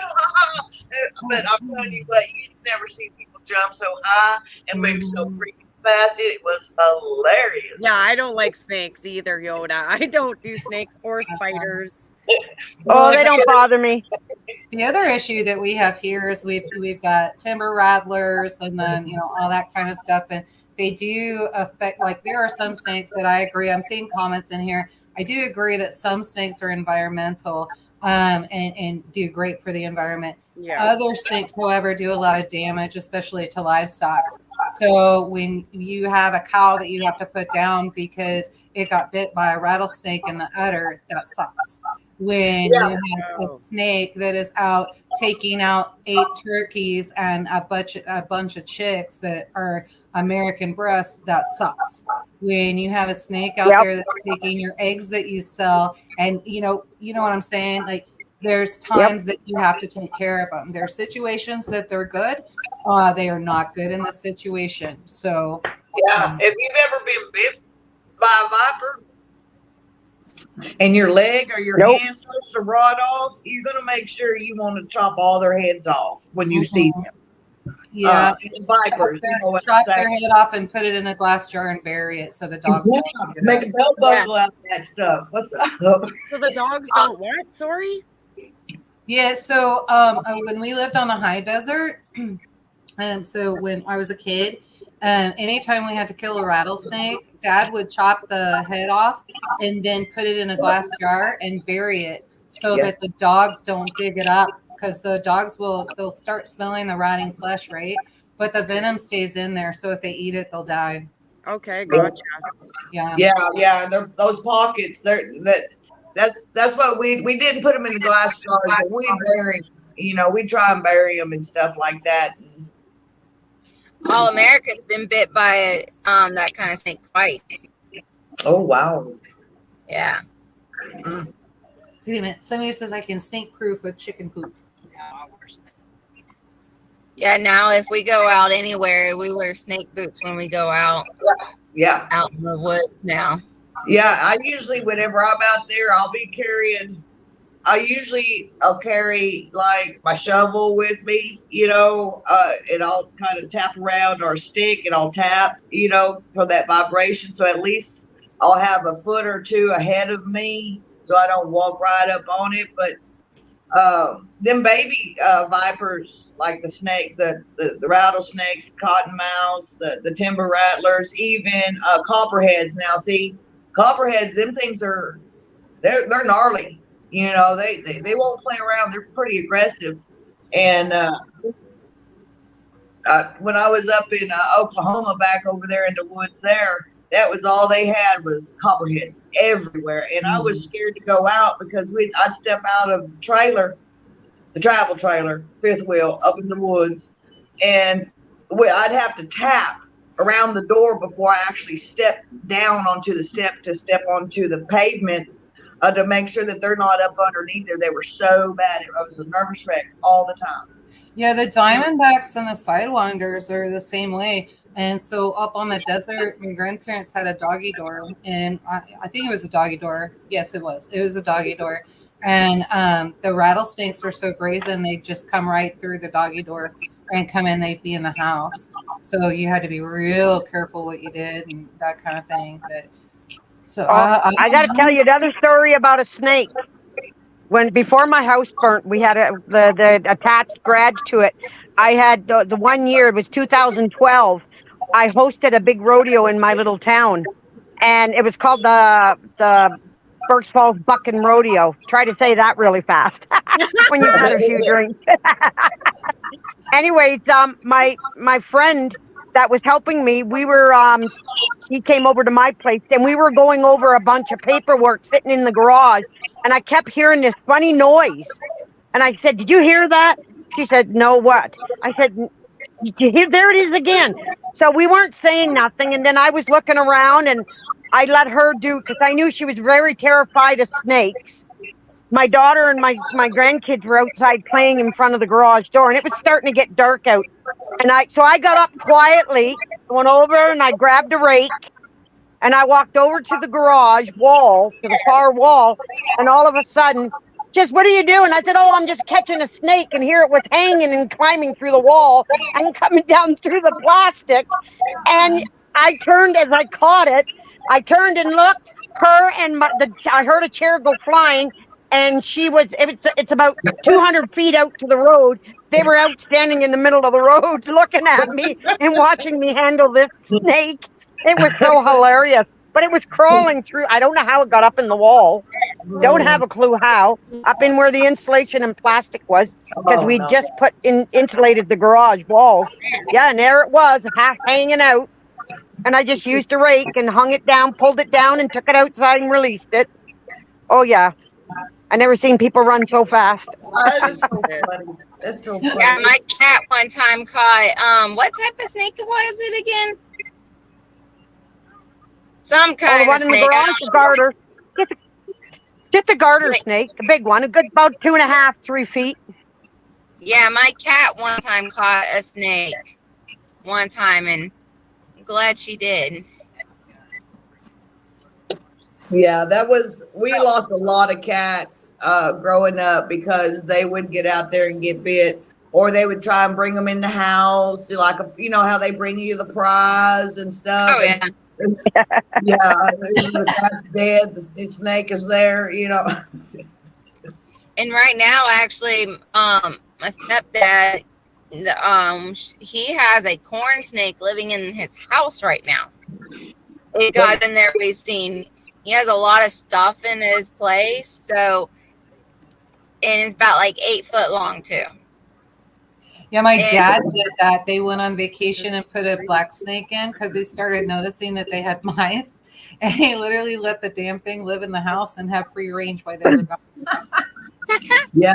but I'm telling you what, you never see people jump so high and move so freaking fast. It was hilarious. Yeah, I don't like snakes either, Yoda. I don't do snakes or spiders. Oh, they don't bother me. The other issue that we have here is we've got timber rattlers and then all that kind of stuff, and they do affect. Like there are some snakes that I agree. I'm seeing comments in here. I do agree that some snakes are environmental and do great for the environment. Yeah. Other snakes, however, do a lot of damage, especially to livestock. So when you have a cow that you have to put down because it got bit by a rattlesnake in the udder, that sucks. When you have a snake that is out taking out 8 turkeys and a bunch of chicks that are American breasts, that sucks. When you have a snake out there that's taking your eggs that you sell, and you know what I'm saying? Like there's times that you have to take care of them. There are situations that they're good. They are not good in this situation. So if you've ever been bit by a viper and your leg or your hand starts to rot off, you're gonna make sure you want to chop all their heads off when you see them. Yeah, vipers. Chop their head off and put it in a glass jar and bury it so the dogs don't eat make a belt buckle out of that stuff. What's up? So the dogs don't what? Sorry? Yeah, so when we lived on the high desert, so when I was a kid, anytime we had to kill a rattlesnake, Dad would chop the head off and then put it in a glass jar and bury it so that the dogs don't dig it up, because the dogs they'll start smelling the rotting flesh, right? But the venom stays in there, so if they eat it, they'll die. Okay, gotcha. Yeah. Those pockets, that's what we didn't put them in the glass jars, but we bury. We try and bury them and stuff like that. All Americans been bit by that kind of snake twice. Oh wow. Yeah. Wait a minute. Somebody says I can snake proof with chicken coop. Yeah, now if we go out anywhere, we wear snake boots when we go out. Yeah. Out in the woods now. Yeah, I usually, whenever I'm out there, I'll carry like my shovel with me, and I'll kind of tap around, or a stick, and I'll tap, for that vibration. So at least I'll have a foot or two ahead of me, so I don't walk right up on it. But them baby vipers, like the snake, the rattlesnakes, cottonmouths, the timber rattlers, even copperheads. Now, see, copperheads, them things they're gnarly. They won't play around. They're pretty aggressive. And when I was up in Oklahoma, back over there in the woods there, that was all they had was copperheads everywhere. And I was scared to go out because I'd step out of the travel trailer, fifth wheel, up in the woods, and I'd have to tap around the door before I actually step down onto the step to step onto the pavement to make sure that they're not up underneath there. They were so bad. I was a nervous wreck all the time. Yeah, the diamondbacks and the sidewinders are the same way. And so up on the desert, my grandparents had a doggy door, and I think it was a doggy door. Yes, it was. It was a doggy door. And the rattlesnakes were so brazen, they'd just come right through the doggy door and come in. They'd be in the house. So you had to be real careful what you did and that kind of thing. But so I got to tell you another story about a snake. Before my house burnt, we had the attached garage to it. I had the 1 year, it was 2012. I hosted a big rodeo in my little town, and it was called the Berks Falls Bucking Rodeo. Try to say that really fast when you've had a few drinks. Anyways, my friend that was helping me, he came over to my place, and we were going over a bunch of paperwork sitting in the garage, and I kept hearing this funny noise. And I said, "Did you hear that?" She said, "No, what?" I said, "Did you hear? There it is again." So we weren't saying nothing, and then I was looking around, and I let her do, because I knew she was very terrified of snakes. my daughter and my grandkids were outside playing in front of the garage door, and it was starting to get dark out. And I got up quietly, went over, and I grabbed a rake, and I walked over to the garage wall, to the far wall, and all of a sudden, just, what are you doing? I said, oh, I'm just catching a snake, and here it was hanging and climbing through the wall and coming down through the plastic. And I turned as I caught it. I turned and looked. Her and I heard a chair go flying, and it's about 200 feet out to the road. They were out standing in the middle of the road looking at me and watching me handle this snake. It was so hilarious. But it was crawling through. I don't know how it got up in the wall. Don't have a clue how. Up in where the insulation and plastic was, because we just insulated the garage walls. Yeah, and there it was, half hanging out. And I just used a rake and hung it down, pulled it down, and took it outside and released it. Oh yeah, I never seen people run so fast. That is so funny. That's so funny. Yeah, my cat one time caught what type of snake was it again? Some kind the one of in the snake. garage, the garter. Just a garter snake, the big one, a good about 2.5, 3 feet. Yeah, my cat one time caught a snake. One time, and I'm glad she did. Yeah, we lost a lot of cats growing up because they would get out there and get bit, or they would try and bring them in the house, like, you know, how they bring you the prize and stuff. Oh, yeah. Yeah, the cat's dead, the snake is there, you know. And right now, actually, my stepdad, he has a corn snake living in his house right now. It got in there. We've seen he has a lot of stuff in his place, so, and it's about like 8 foot long too. Yeah, my dad did that. They went on vacation and put a black snake in because they started noticing that they had mice, and he literally let the damn thing live in the house and have free range while they were gone. Yeah,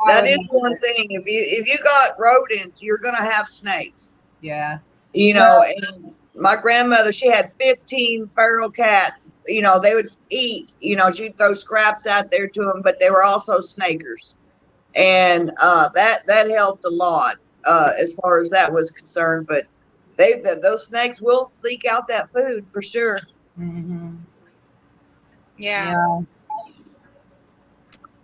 that is one thing. If you got rodents, you're gonna have snakes. Yeah, you know. And my grandmother, she had 15 feral cats. You know, they would eat. You know, she'd throw scraps out there to them, but they were also snakers. And that helped a lot as far as that was concerned. But those snakes will seek out that food for sure. mm-hmm. Yeah.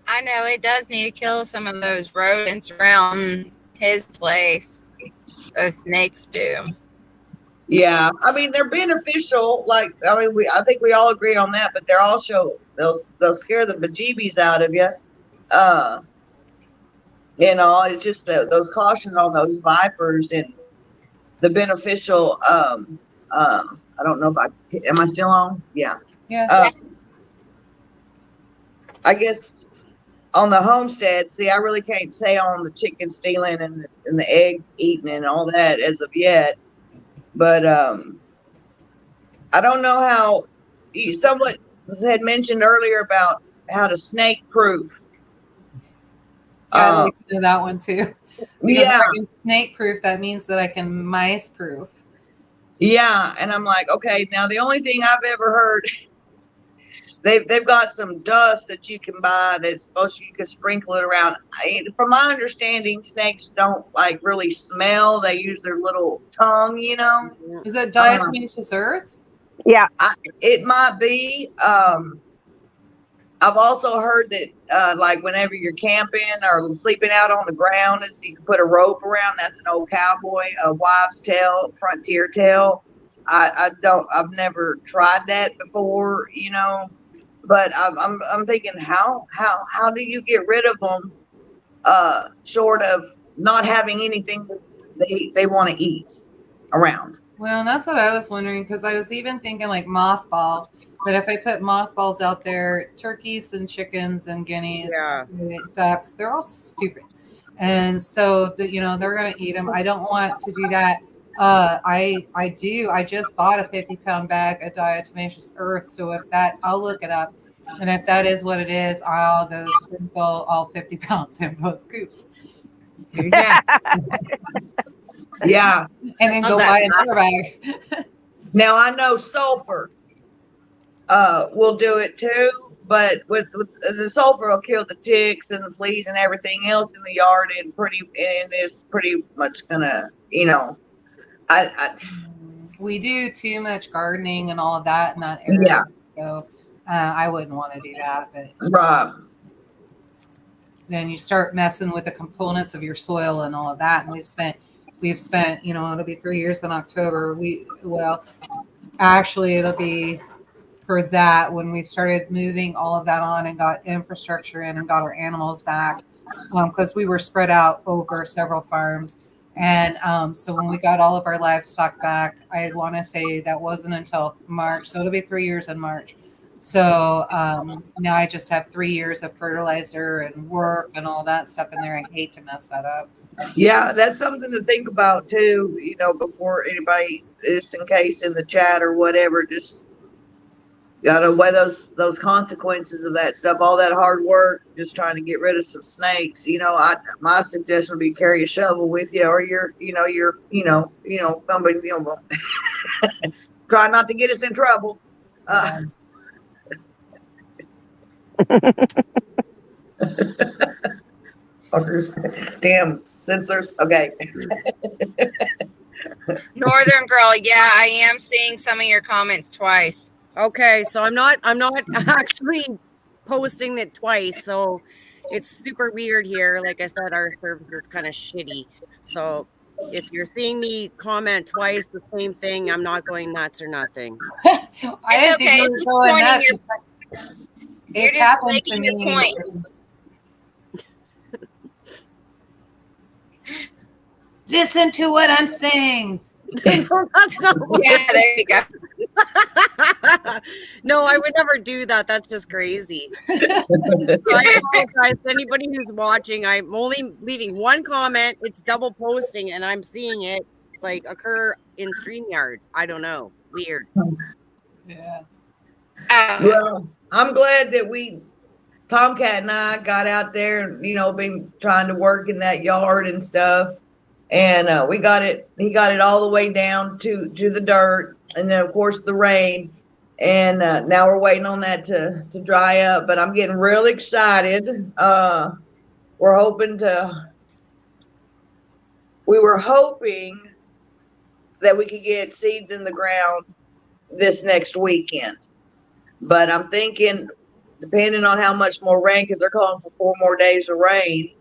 I know it does need to kill some of those rodents around his place. Those snakes do. Yeah, I mean they're beneficial. Like, I think we all agree on that. But they're also they'll scare the bejeebies out of you. You know, it's just those cautions on those vipers and the beneficial. I don't know if am I still on? Yeah. Yeah. I guess on the homestead, see, I really can't say on the chicken stealing and the egg eating and all that as of yet. But I don't know how. Someone had mentioned earlier about how to snake proof. I like to know that one too. Because Yeah. if I can snake proof, that means that I can mice proof. Yeah, and I'm like, okay, now the only thing I've ever heard, they've got some dust that you can buy that's supposed to, you can sprinkle it around. From my understanding, snakes don't like really smell. They use their little tongue, you know. Is it diatomaceous earth? Yeah. It might be. I've also heard that like whenever you're camping or sleeping out on the ground, is you can put a rope around. That's an old cowboy, a wives' tale, frontier tale. I've never tried that before, you know. But I'm thinking, how do you get rid of them? Short of not having anything they want to eat around. Well, that's what I was wondering, because I was even thinking like mothballs. But if I put mothballs out there, turkeys and chickens and guineas, ducks, they're all stupid. And so, you know, they're going to eat them. I don't want to do that. I just bought a 50-pound bag of diatomaceous earth. So if that, I'll look it up. And if that is what it is, I'll go sprinkle all 50 pounds in both coops. Yeah. Yeah. And then go buy another bag. Now I know sulfur will do it too, but with the sulfur will kill the ticks and the fleas and everything else in the yard, and it's pretty much gonna, We do too much gardening and all of that in that area, so I wouldn't want to do that. But right. then you start messing with the components of your soil and all of that. And we've spent, it'll be 3 years in October. Actually, it'll be for that when we started moving all of that on and got infrastructure in and got our animals back, because we were spread out over several farms. And so when we got all of our livestock back, I want to say that wasn't until March. So it'll be 3 years in March. So now I just have 3 years of fertilizer and work and all that stuff in there. I hate to mess that up. Yeah, that's something to think about too, before anybody, just in case in the chat or whatever, just gotta weigh those consequences of that stuff, all that hard work, just trying to get rid of some snakes. My suggestion would be carry a shovel with you, or somebody, try not to get us in trouble. Fuckers. Damn, censors. Okay. Northern Girl, yeah, I am seeing some of your comments twice. Okay, so I'm not actually posting it twice, so it's super weird here. Like I said, our service is kind of shitty. So if you're seeing me comment twice the same thing, I'm not going nuts or nothing. I didn't think you were going nuts. You're It's just happened to making your me. point. Listen to what I'm saying. That's not what Yeah, there you go. No, I would never do that. That's just crazy. So I apologize to anybody who's watching. I'm only leaving one comment. It's double posting, and I'm seeing it occur in StreamYard. I don't know. Weird. Yeah. Well, I'm glad that Tomcat and I got out there and, been trying to work in that yard and stuff. And he got it all the way down to the dirt, and then of course the rain. And now we're waiting on that to dry up, but I'm getting real excited. We were hoping that we could get seeds in the ground this next weekend. But I'm thinking, depending on how much more rain, because they're calling for 4 more days of rain,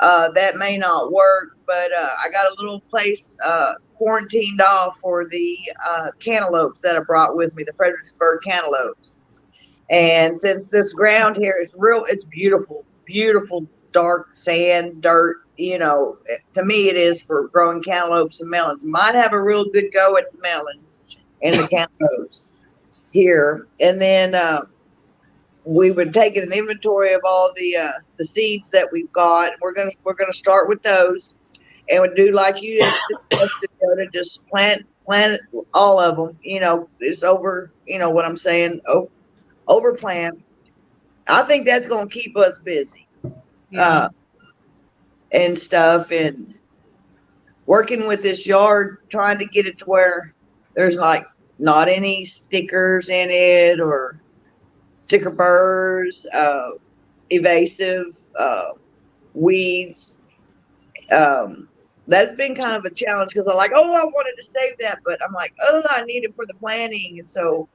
that may not work. But I got a little place quarantined off for the cantaloupes that I brought with me, the Fredericksburg cantaloupes. And since this ground here is it's beautiful, beautiful dark sand, dirt, to me it is for growing cantaloupes and melons. Might have a real good go at the melons and the cantaloupes here. And then we would take an inventory of all the seeds that we've got. We're gonna start with those, and we do like you suggested, to just plant all of them. It's over. What I'm saying? Over plant. I think that's gonna keep us busy, and stuff, and working with this yard, trying to get it to where there's not any stickers in it or sticker burrs, evasive weeds. That's been kind of a challenge, because I'm I wanted to save that, but I'm I need it for the planting. And so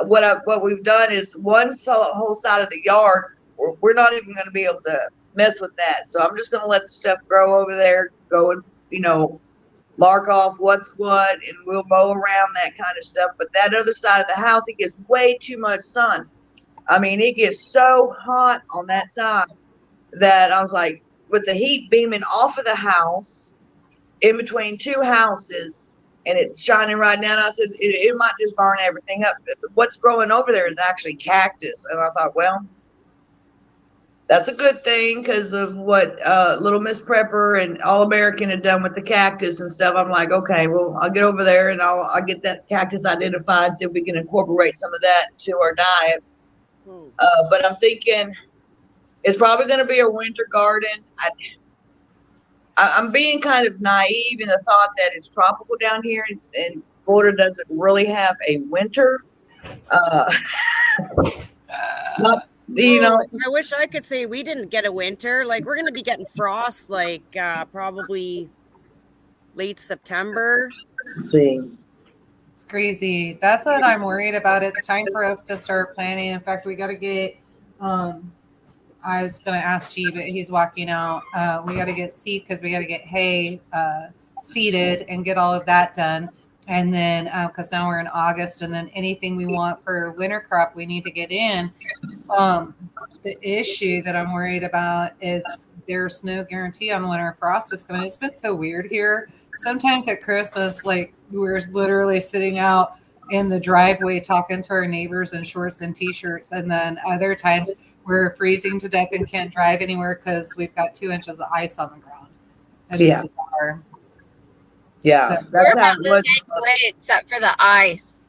what we've done is one whole side of the yard, we're not even going to be able to mess with that. So I'm just going to let the stuff grow over there, go and mark off what's what, and we'll mow around that kind of stuff. But that other side of the house, it gets way too much sun. I mean, it gets so hot on that side that I was with the heat beaming off of the house in between 2 houses, and it's shining right down, I said, it might just burn everything up. What's growing over there is actually cactus. And I thought, well, that's a good thing, because of what Little Miss Prepper and All American had done with the cactus and stuff. I'm okay, well, I'll get over there and I'll get that cactus identified, see if we can incorporate some of that to our diet. But I'm thinking it's probably going to be a winter garden. I'm being kind of naive in the thought that it's tropical down here, and Florida doesn't really have a winter. You know, I wish I could say we didn't get a winter. Like we're gonna be getting frost like probably late September. see. It's crazy. That's what I'm worried about. It's time for us to start planning. In fact, we got to get. I was going to ask G, but he's walking out. We got to get seed because we got to get hay seeded and get all of that done. And then because now we're in August, and then anything we want for winter crop, we need to get in. The issue that I'm worried about is there's no guarantee on winter frost is coming. It's been so weird here. Sometimes at Christmas, like we're literally sitting out in the driveway talking to our neighbors in shorts and t-shirts, and then other times we're freezing to death and can't drive anywhere because we've got 2 inches of ice on the ground. It's Yeah. bizarre. Yeah, So- We're that's how about it the was. same way, except for the ice.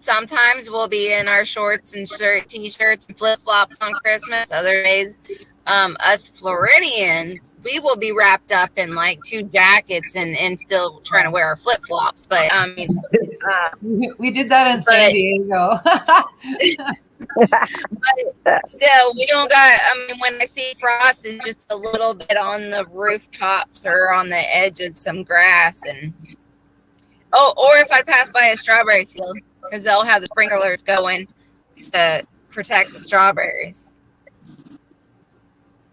Sometimes we'll be in our shorts and t-shirts and flip-flops on Christmas. Other days, us Floridians, we will be wrapped up in like 2 jackets and still trying to wear our flip-flops. But I mean, We did that in San Diego. but still, we don't got. I mean, when I see frost, it's just a little bit on the rooftops or on the edge of some grass, and or if I pass by a strawberry field, because they'll have the sprinklers going to protect the strawberries.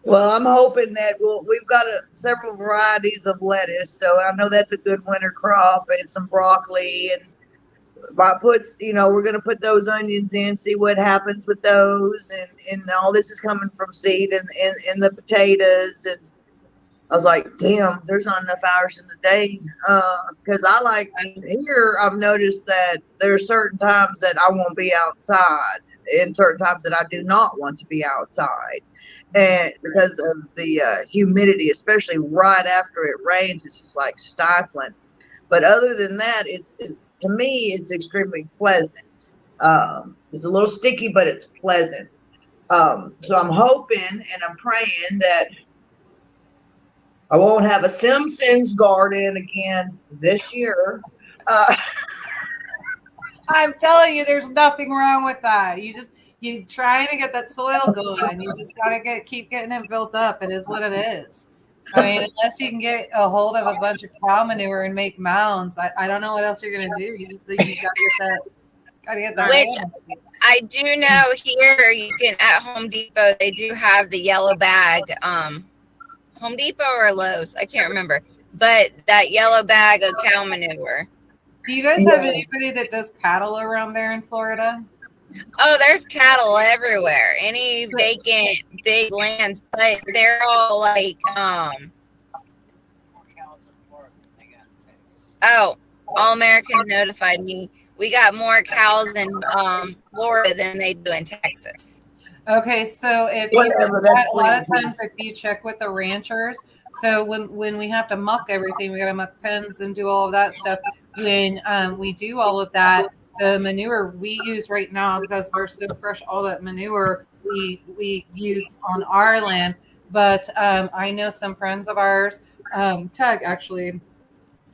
Well, I'm hoping that we've got several varieties of lettuce, so I know that's a good winter crop, and some broccoli, and we're going to put those onions in, see what happens with those, and all this is coming from seed and the potatoes, and I was like, damn, there's not enough hours in the day, because I've noticed that there are certain times that I won't be outside and certain times that I do not want to be outside. And because of the humidity, especially right after it rains, it's just like stifling. But other than that, to me, it's extremely pleasant. It's a little sticky, but it's pleasant. So I'm hoping and I'm praying that I won't have a Simpsons garden again this year. I'm telling you, there's nothing wrong with that. You're trying to get that soil going. You just gotta keep getting it built up. It is what it is. I mean, unless you can get a hold of a bunch of cow manure and make mounds, I don't know what else you're gonna do. You gotta get that. Which I do know here, you can at Home Depot, they do have the yellow bag. Home Depot or Lowe's, I can't remember, but that yellow bag of cow manure. Do you guys have anybody that does cattle around there in Florida? Oh, there's cattle everywhere. Any vacant big lands, but they're all like oh, All American notified me. We got more cows in Florida than they do in Texas. Okay, so a lot of times if you check with the ranchers, so when we have to muck everything, we got to muck pens and do all of that stuff. When we do all of that, the manure we use right now, because we're so fresh, all that manure we use on our land. But I know some friends of ours, Tug actually,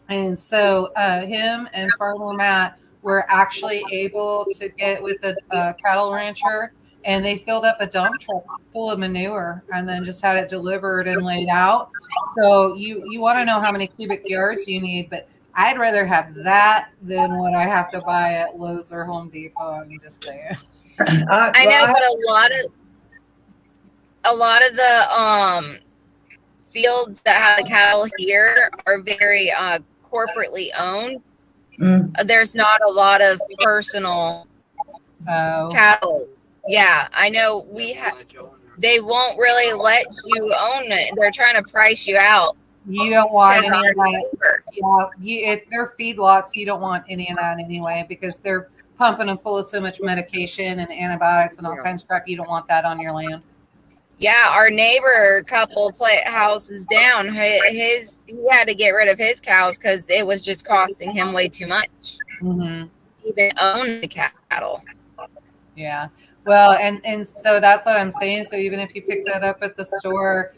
and so him and Farmer Matt were actually able to get with a cattle rancher, and they filled up a dump truck full of manure and then just had it delivered and laid out. So you want to know how many cubic yards you need, but I'd rather have that than what I have to buy at Lowe's or Home Depot. I'm just saying. I know, but a lot of the fields that have the cattle here are very corporately owned. There's not a lot of personal cattle. Yeah, I know they won't really let you own it. They're trying to price you out. You don't want any of that. If they're feedlots, you don't want any of that anyway, because they're pumping them full of so much medication and antibiotics and all kinds of crap. You don't want that on your land. Yeah, our neighbor couple houses down, he had to get rid of his cows because it was just costing him way too much. Mm-hmm. Even own the cattle. Yeah. Well, and so that's what I'm saying. So even if you pick that up at the store,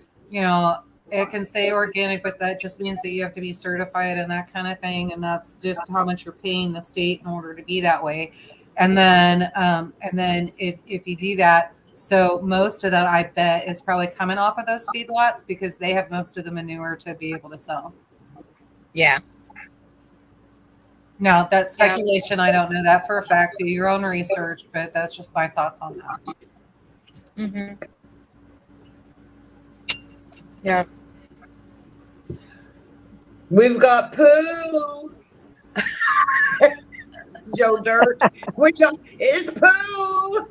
it can say organic, but that just means that you have to be certified and that kind of thing. And that's just how much you're paying the state in order to be that way. And then if you do that, So most of that, I bet, is probably coming off of those feedlots because they have most of the manure to be able to sell. Yeah. Now, that's speculation. I don't know that for a fact. Do your own research, but that's just my thoughts on that. Mm-hmm. Yeah. We've got poo. Joe Dirt, which is poo.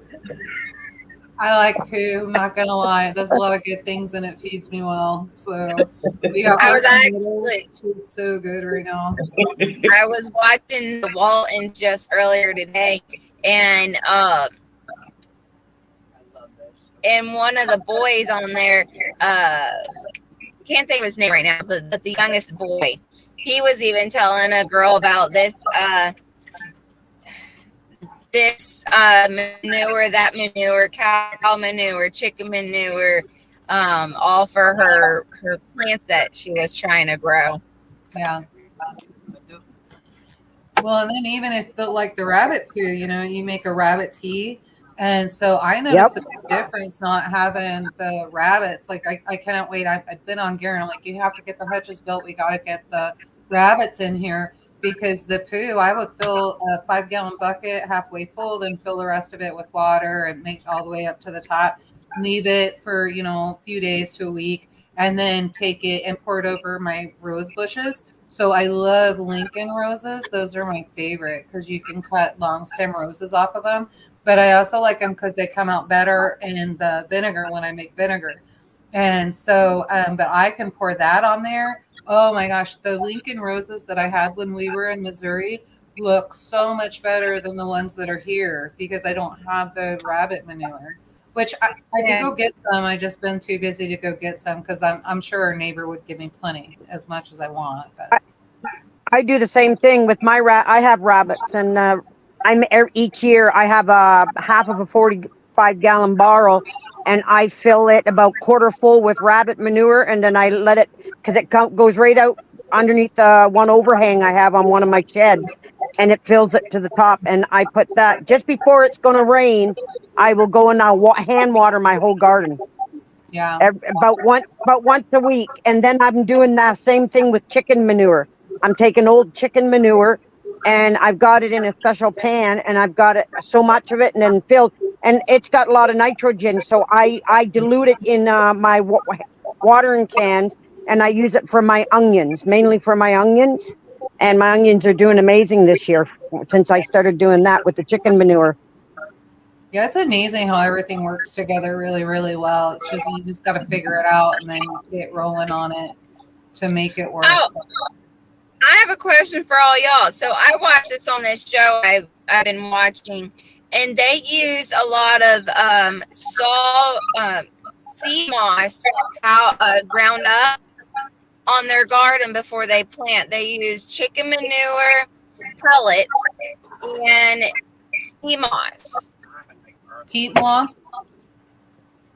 I like poo. I'm not gonna lie. It does a lot of good things and it feeds me well. So we got I was Archie actually She's so good right now. I was watching the Walton just earlier today, and one of the boys on there, can't think of his name right now, but the youngest boy, he was even telling a girl about this manure, that manure, cow manure, chicken manure, all for her plants that she was trying to grow. Yeah. Well, and then even if the rabbit poo, you make a rabbit tea. And so I noticed a big difference not having the rabbits. Like I cannot wait. I've been on Garen. Like, you have to get the hutches built. We got to get the rabbits in here because the poo, I would fill a 5-gallon bucket halfway full, then fill the rest of it with water and make all the way up to the top, leave it for, a few days to a week, and then take it and pour it over my rose bushes. So I love Lincoln roses. Those are my favorite because you can cut long stem roses off of them. But I also like them because they come out better in the vinegar when I make vinegar. And so, but I can pour that on there. Oh my gosh, the Lincoln roses that I had when we were in Missouri look so much better than the ones that are here because I don't have the rabbit manure. Which I could go get some. I just been too busy to go get some because I'm sure our neighbor would give me plenty as much as I want. But I do the same thing with my I have rabbits, and each year I have a half of a 45-gallon barrel, and I fill it about quarter full with rabbit manure, and then I let it because it goes right out underneath one overhang I have on one of my sheds, and it fills it to the top. And I put that just before it's going to rain. I will go and I'll hand water my whole garden. yeah, About once a week, and then I'm doing the same thing with chicken manure. I'm taking old chicken manure, and I've got it in a special pan, and I've got it so much of it, and then filled, and it's got a lot of nitrogen. So I dilute it in my watering cans, and I use it for my onions, mainly for my onions. And my onions are doing amazing this year since I started doing that with the chicken manure. yeah, it's amazing how everything works together really, really well. It's just you just got to figure it out and then get rolling on it to make it work. Oh, I have a question for all y'all. So I watched this on this show I've been watching, and they use a lot of sea moss ground up on their garden before they plant. They use chicken manure, pellets, and sea moss. Peat moss?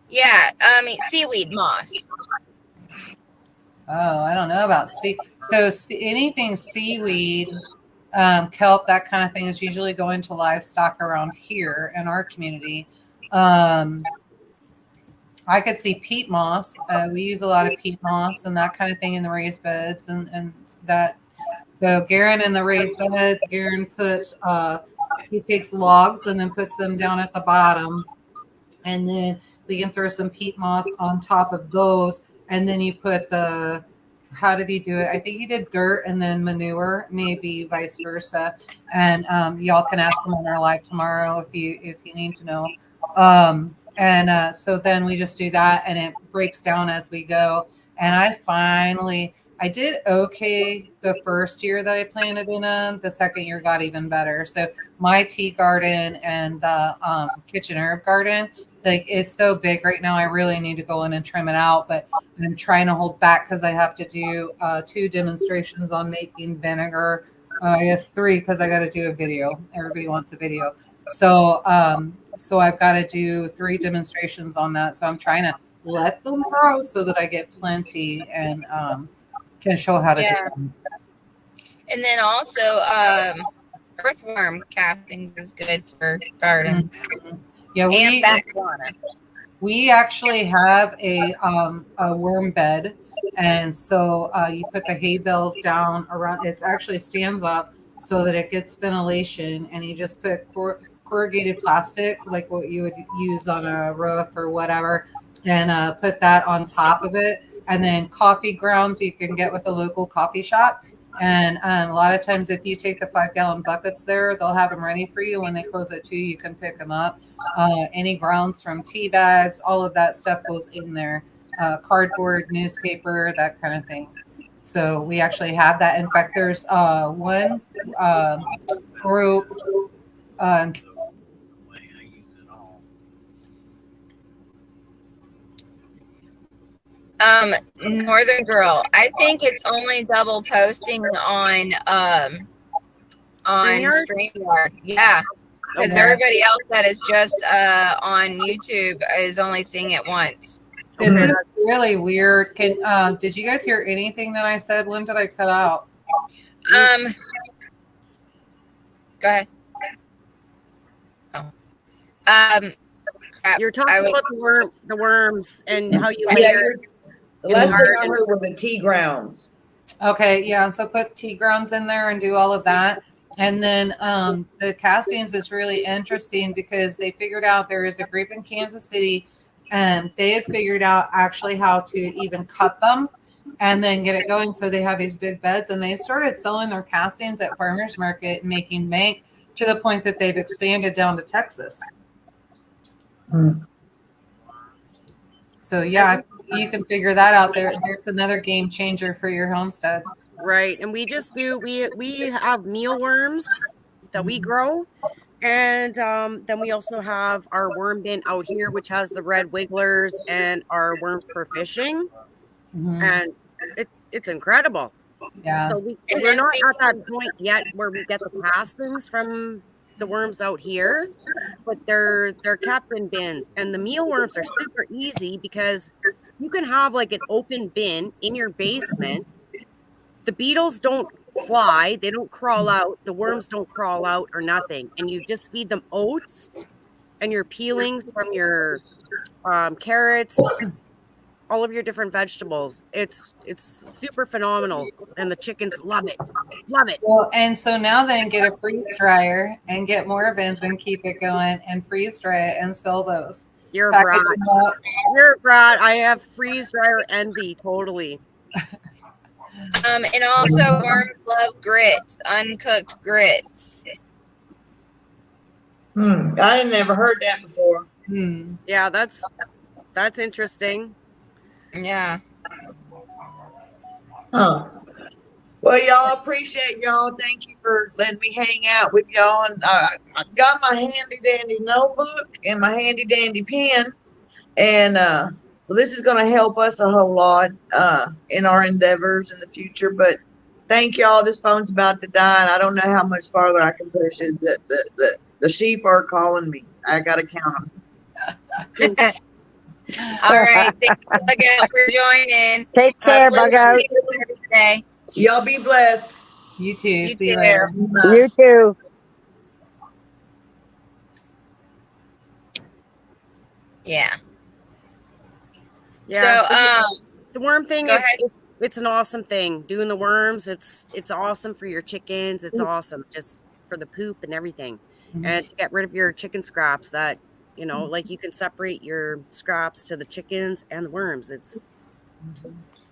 Yeah, seaweed moss. Oh, I don't know about anything seaweed, kelp, that kind of thing is usually going to livestock around here in our community. I could see peat moss. We use a lot of peat moss and that kind of thing in the raised beds and that. So Garen in the raised beds, Garen puts he takes logs and then puts them down at the bottom, and then we can throw some peat moss on top of those. And then you put how did he do it? I think he did dirt and then manure, maybe vice versa. And y'all can ask him on our live tomorrow if you need to know. So then we just do that, and it breaks down as we go. And I did okay the first year that I planted in them. The second year got even better. So my tea garden and the kitchen herb garden, like, it's so big right now. I really need to go in and trim it out, but I'm trying to hold back because I have to do 2 demonstrations on making vinegar. I guess 3 because I got to do a video. Everybody wants a video. So I've got to do 3 demonstrations on that. So I'm trying to let them grow so that I get plenty and can show how to do them. And then also earthworm castings is good for gardens. Mm-hmm. Yeah, and bat guana. we actually have a worm bed, and so you put the hay bales down around. It actually stands up so that it gets ventilation, and you just put corrugated plastic, like what you would use on a roof or whatever, and put that on top of it. And then coffee grounds you can get with the local coffee shop. And a lot of times, if you take the 5-gallon buckets there, they'll have them ready for you. When they close at 2, you can pick them up. Any grounds from tea bags, all of that stuff goes in there. Cardboard, newspaper, that kind of thing. So we actually have that. In fact, there's one group. Northern Girl. I think it's only double posting on StreamYard. Yeah. Because everybody else that is just on YouTube is only seeing it once. This is really weird. Did you guys hear anything that I said? When did I cut out? Go ahead. You're talking about the worms and how you Yeah, layer. the last thing I heard were the tea grounds. Okay, yeah. So put tea grounds in there and do all of that. And then the castings is really interesting because they figured out there is a group in Kansas City, and they had figured out actually how to even cut them and then get it going. So they have these big beds, and they started selling their castings at farmers market and making bank to the point that they've expanded down to Texas. So yeah, you can figure that out. There's another game changer for your homestead. Right, and we just do we have mealworms that we grow, and then we also have our worm bin out here, which has the red wigglers and our worms for fishing, and it's incredible. Yeah. So we're not at that point yet where we get the castings from the worms out here, but they're kept in bins, and the mealworms are super easy because you can have like an open bin in your basement. The beetles don't fly, they don't crawl out, the worms don't crawl out or nothing. And you just feed them oats and your peelings from your carrots, all of your different vegetables. It's super phenomenal. And the chickens love it. Love it. Well, and so now then get a freeze dryer and get more bins and keep it going and freeze dry it and sell those. You're a brat. You're a brat. I have freeze dryer envy, totally. And also worms love grits, uncooked grits. I never heard that before. Yeah, that's interesting. Yeah. Huh. Well, y'all, appreciate y'all. Thank you for letting me hang out with y'all. And I got my handy dandy notebook and my handy dandy pen, and this is going to help us a whole lot in our endeavors in the future. But thank y'all. This phone's about to die, and I don't know how much farther I can push it. The sheep are calling me. I got to count them. All right. Thank you again for joining. Take care, bug out. Y'all be blessed. You too. You See you too. later. You too. Yeah. Yeah. So, the worm thing, go it's an awesome thing. Doing the worms, it's awesome for your chickens. It's awesome just for the poop and everything. And to get rid of your chicken scraps that, you know, like you can separate your scraps to the chickens and the worms.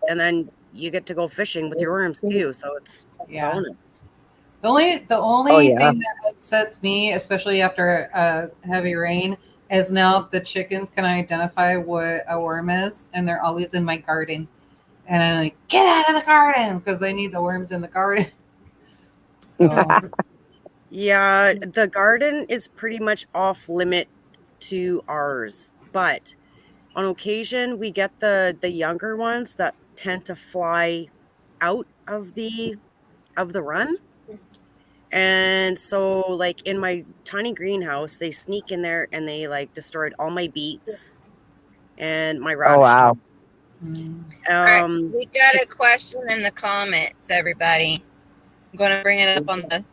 And then you get to go fishing with your worms too. So it's bonus. The only thing that upsets me, especially after a heavy rain, is now the chickens can identify what a worm is, and they're always in my garden. And I'm like, get out of the garden, because I need the worms in the garden. So yeah, the garden is pretty much off limit to ours, but on occasion we get the younger ones that tend to fly out of the run. And so like in my tiny greenhouse, they sneak in there and they like destroyed all my beets and my radish. Oh wow. right, we got a question in the comments, everybody. I'm going to bring it up on the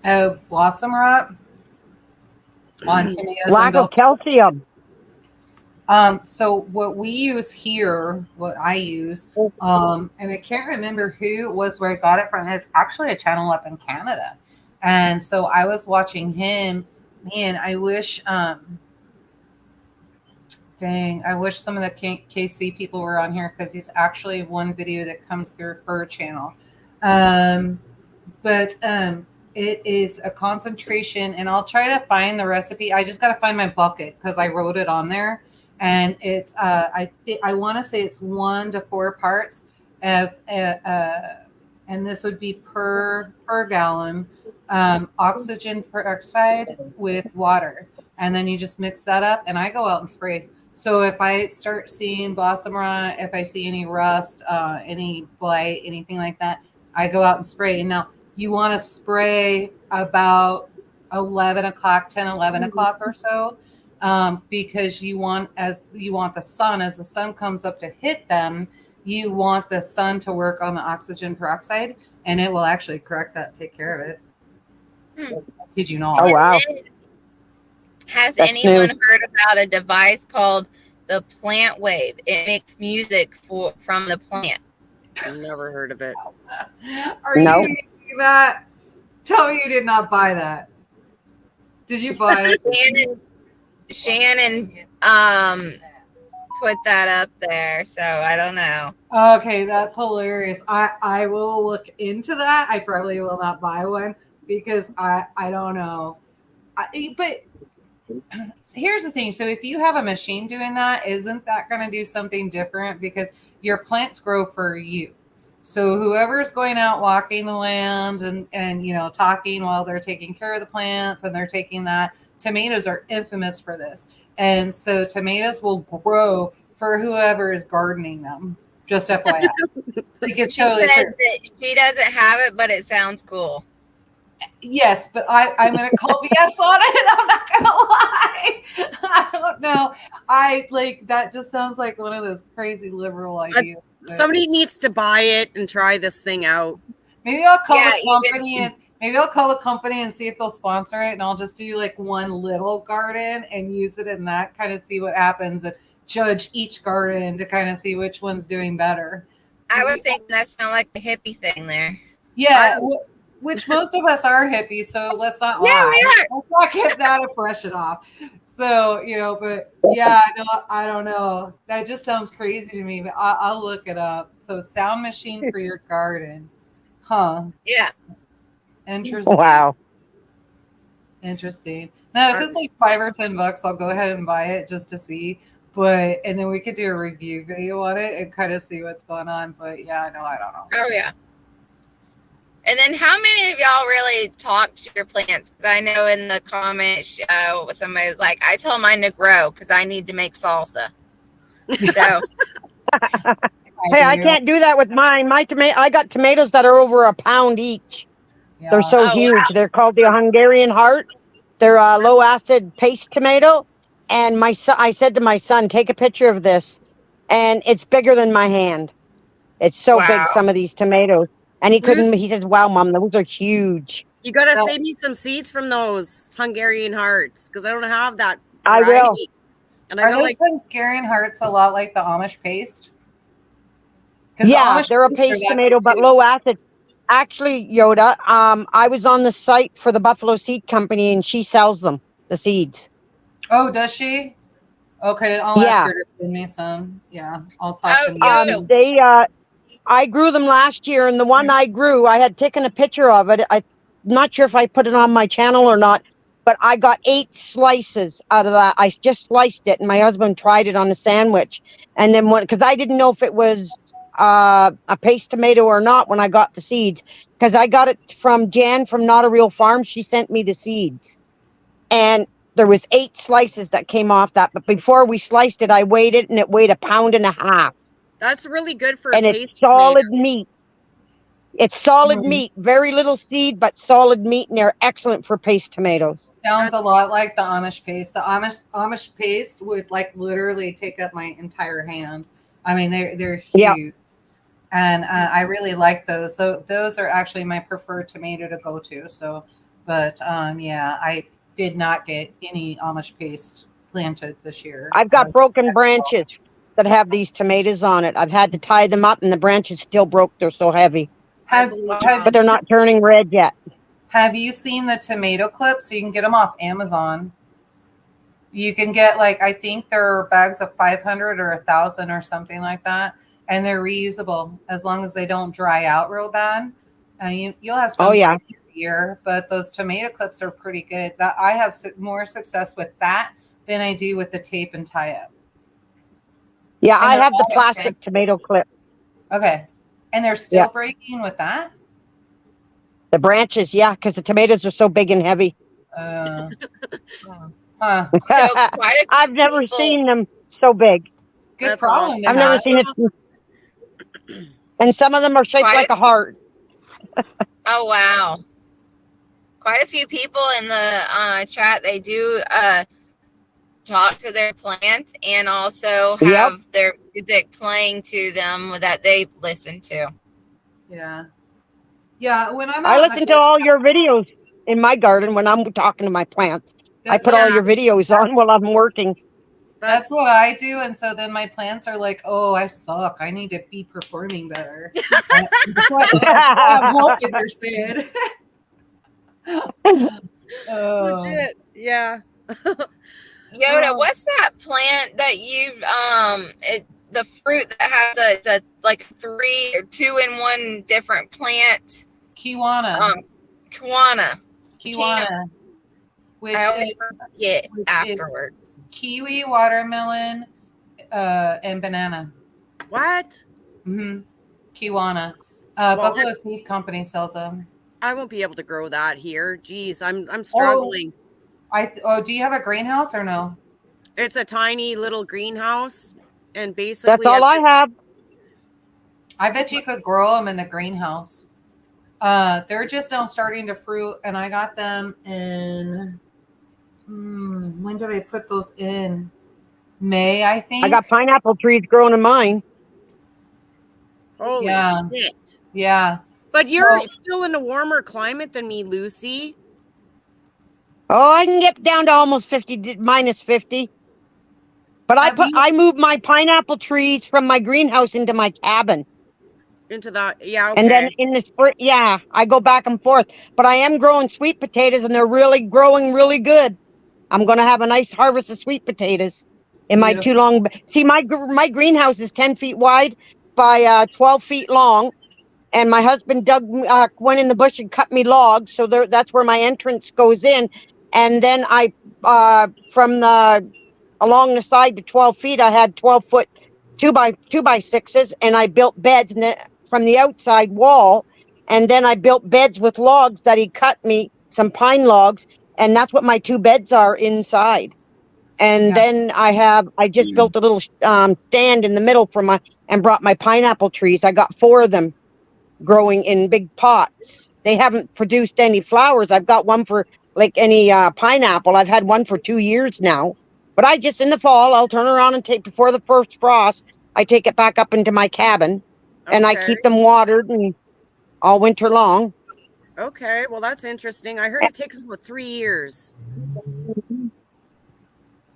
Oh, blossom rot on tomatoes and Lack bell. of calcium. So what we use here, what I use, and I can't remember who it was where I got it from. It's actually a channel up in Canada. And so I was watching him. Man, I wish, dang, I wish some of the KC people were on here because he's actually one video that comes through her channel. But it is a concentration, and I'll try to find the recipe. I just got to find my bucket because I wrote it on there. And it's I want to say it's 1 to 4 parts of and this would be per gallon oxygen peroxide with water, and then you just mix that up. And I go out and spray. So if I start seeing blossom rot, if I see any rust, any blight, anything like that, I go out and spray. And now you want to spray about 11 o'clock, 10, 11 o'clock or so. Because you want the sun, as the sun comes up to hit them, you want the sun to work on the oxygen peroxide, and it will actually correct that, take care of it. Did you know? Oh, wow. Has That's anyone new. heard about a device called the plant wave? It makes music from the plant. Never heard of it. Are No. you using that? Tell me you did not buy that. Did you buy it? Shannon put that up there, so I don't know. Okay, that's hilarious. I will look into that. I probably will not buy one because I don't know. But here's the thing. So if you have a machine doing that, isn't that going to do something different? Because your plants grow for you. So whoever's going out walking the land and talking while they're taking care of the plants and they're taking that, tomatoes are infamous for this. And so tomatoes will grow for whoever is gardening them. Just FYI. Like it's She totally said fair. that she doesn't have it, but it sounds cool. Yes, but I'm going to call BS on it. I'm not going to lie. I don't know. That just sounds like one of those crazy liberal ideas. Somebody needs to buy it and try this thing out. Maybe I'll call the company maybe I'll call the company and see if they'll sponsor it, and I'll just do like one little garden and use it in that, kind of see what happens and judge each garden to kind of see which one's doing better. I was thinking that sounded like a hippie thing there. Yeah, which most of us are hippies, so let's not lie. Yeah, we are. Let's not get that impression off. So, but yeah, no, I don't know. That just sounds crazy to me, but I'll look it up. So sound machine for your garden. Huh. Yeah. Interesting. Wow. Interesting. Now, if it's like $5 or $10, I'll go ahead and buy it just to see. And then we could do a review video on it and kind of see what's going on. But yeah, no, I don't know. Oh yeah. And then how many of y'all really talk to your plants? Because I know in the comments, somebody was like, I tell mine to grow because I need to make salsa. So Hey, I can't do that with mine. I got tomatoes that are over a pound each. Yeah. They're so huge. Wow. They're called the Hungarian Heart. They're a low acid paste tomato. And I said to my son, take a picture of this. And it's bigger than my hand. It's so big, some of these tomatoes. And he says, wow, Mom, those are huge. You got to save me some seeds from those Hungarian Hearts because I don't have that variety. I will. And are those Hungarian Hearts a lot like the Amish paste? Yeah, they're a paste tomato, but low acid. Actually, Yoda, I was on the site for the Buffalo Seed Company, and she sells them, the seeds. Oh, does she? Okay, I'll ask her to send me some. Yeah, I'll talk to you. I grew them last year, and the one I grew, I had taken a picture of it. I'm not sure if I put it on my channel or not, but I got 8 slices out of that. I just sliced it, and my husband tried it on a sandwich. And then because I didn't know if it was a paste tomato or not when I got the seeds, because I got it from Jan from Not a Real Farm. She sent me the seeds, and there was 8 slices that came off that. But before we sliced it, I weighed it, and it weighed 1.5 pounds. That's really good for and a it's solid meat. It's solid meat, very little seed, but solid meat, and they're excellent for paste tomatoes. Sounds a lot like the Amish paste. The Amish paste would literally take up my entire hand. I mean, they're huge. Yep. And I really like those. So those are actually my preferred tomato to go to. So But yeah, I did not get any Amish paste planted this year. I've got broken branches that have these tomatoes on it. I've had to tie them up, and the branches still broke. They're so heavy, but they're not turning red yet. Have you seen the tomato clips? You can get them off Amazon. You can get like, I think they're bags of 500 or 1,000 or something like that, and they're reusable as long as they don't dry out real bad. You'll have some year, but those tomato clips are pretty good. That I have more success with that than I do with the tape and tie up. Yeah, I have the plastic tomato clip. Okay, and they're still breaking with that. The branches, yeah, because the tomatoes are so big and heavy. So I've never seen them so big. Good problem. I've never seen it. And some of them are shaped like a heart. Oh, wow. Quite a few people in the chat, they do talk to their plants and also have their music playing to them that they listen to. Yeah. Yeah, when I listen to all your videos in my garden when I'm talking to my plants. I put all your videos on while I'm working. That's what I do. And so then my plants are like, oh, I suck. I need to be performing better. That's what I'm hoping they're saying. Legit. Yeah. Yoda, what's that plant that you the fruit that has a like 3 or 2-in-1 different plants? Kiwana. Kiwana. Which I always forget afterwards. Kiwi, watermelon, and banana. What? Mm-hmm. Kiwana. Buffalo Seed Company sells them. I won't be able to grow that here. Jeez, I'm struggling. Do you have a greenhouse or no? It's a tiny little greenhouse, and basically that's all I have. I bet you could grow them in the greenhouse. They're just now starting to fruit, and I got them in. When did I put those in? May, I think. I got pineapple trees growing in mine. Holy shit! Yeah, but you're still in a warmer climate than me, Lucy. Oh, I can get down to almost 50, minus 50. But I moved my pineapple trees from my greenhouse into my cabin. Into that, yeah. Okay. And then in the spring, I go back and forth. But I am growing sweet potatoes, and they're really growing really good. I'm going to have a nice harvest of sweet potatoes in my too long. See, my greenhouse is 10 feet wide by 12 feet long. And my husband went in the bush and cut me logs. So that's where my entrance goes in. And then from along the side to 12 feet, I had 12-foot 2x6s, and I built beds from the outside wall. And then I built beds with logs that he cut me, some pine logs. And that's what my 2 beds are inside. And then I just built a little stand in the middle and brought my pineapple trees. I got 4 of them growing in big pots. They haven't produced any flowers. I've got one for like any pineapple. I've had one for 2 years now. But I just, in the fall, I'll turn around and before the first frost, I take it back up into my cabin. And I keep them watered and all winter long. Okay, well, that's interesting. I heard it takes about 3 years.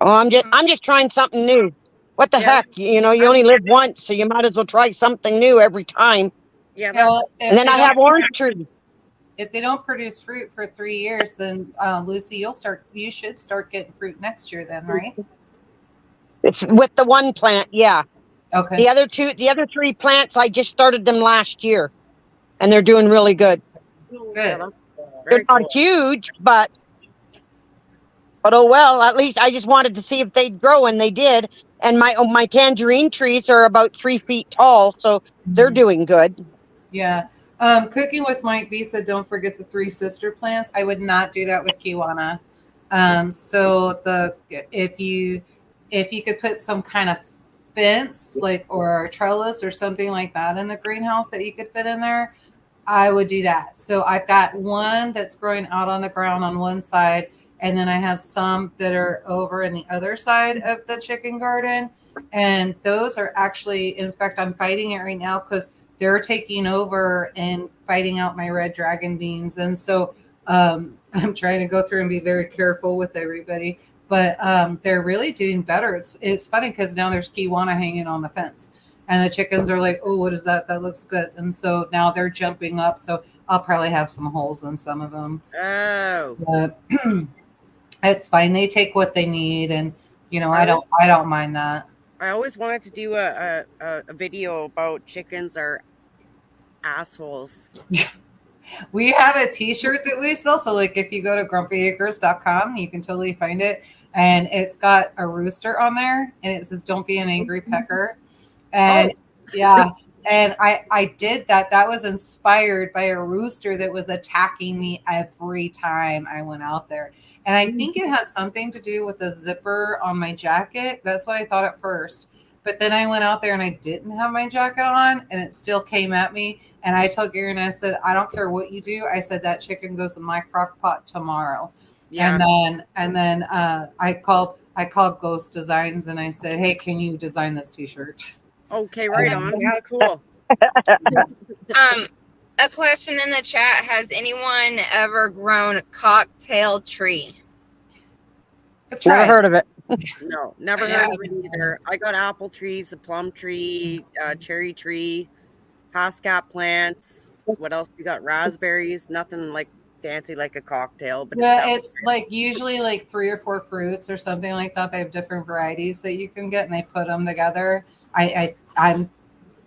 Oh, I'm just trying something new. What the heck? You only live once, so you might as well try something new every time. Yeah. And then I have orange trees. If they don't produce fruit for 3 years, then Lucy, you should start getting fruit next year then, right? It's with the one plant, yeah. Okay. The other 3 plants, I just started them last year, and they're doing really good. Good. They're not huge, but oh well. At least I just wanted to see if they'd grow, and they did. And my tangerine trees are about 3 feet tall, so they're doing good. Yeah. Cooking with Mike B said, don't forget the 3 sister plants. I would not do that with Kiwana. So if you could put some kind of fence, or a trellis or something like that in the greenhouse that you could fit in there, I would do that. So I've got one that's growing out on the ground on one side, and then I have some that are over in the other side of the chicken garden. And those are actually, in fact, I'm fighting it right now because they're taking over and fighting out my red dragon beans. And so I'm trying to go through and be very careful with everybody, but they're really doing better. It's funny because now there's Kiwana hanging on the fence, and the chickens are like, "Oh, what is that? That looks good." And so now they're jumping up. So I'll probably have some holes in some of them. Oh, But it's fine. They take what they need, and I don't mind that. I always wanted to do a video about chickens are assholes. We have a t-shirt that we sell. So like if you go to grumpyacres.com, you can totally find it. And it's got a rooster on there and it says, "Don't be an angry pecker." And yeah. And I did that. That was inspired by a rooster that was attacking me every time I went out there. And I think it has something to do with the zipper on my jacket. That's what I thought at first. But then I went out there and I didn't have my jacket on and it still came at me. And I told Gary and I said, "I don't care what you do." I said, "That chicken goes in my crock pot tomorrow." Yeah. And then I called Ghost Designs and I said, "Hey, can you design this t-shirt?" Okay, right on. Yeah, cool. A question in the chat: has anyone ever grown a cocktail tree? I've Never tried. heard of it. No, never heard of it either. I got apple trees, a plum tree, cherry tree, Haskap plants. What else? We got raspberries. Nothing like fancy like a cocktail, but Yeah, it's like usually like 3 or 4 fruits or something like that. They have different varieties that you can get, and they put them together. I'm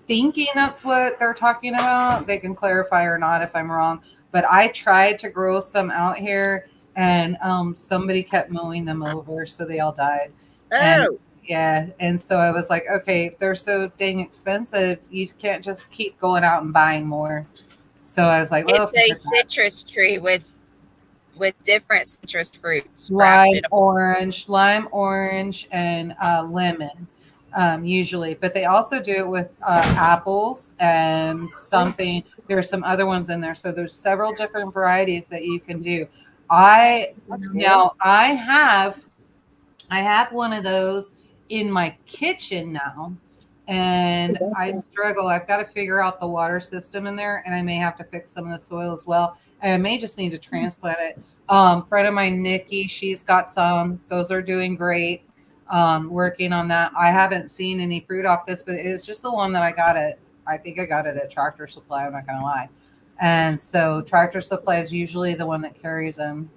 thinking that's what they're talking about. They can clarify or not if I'm wrong. But I tried to grow some out here, and somebody kept mowing them over, so they all died. And Oh, yeah, and so I was like, okay, if they're so dang expensive, you can't just keep going out and buying more. So I was like, well, It's a citrus tree with different citrus fruits. lime grafted on. orange, and lemon, usually. But they also do it with apples and something. There's some other ones in there. So there's several different varieties that you can do. I have one of those in my kitchen now. And I struggle. I've got to figure out the water system in there, and I may have to fix some of the soil as well. I may just need to transplant it. Friend of mine, Nikki, she's got some. Those are doing great. Working on that. I haven't seen any fruit off this, but it's just the one that I think I got it at Tractor Supply. I'm not going to lie. And so Tractor Supply is usually the one that carries them.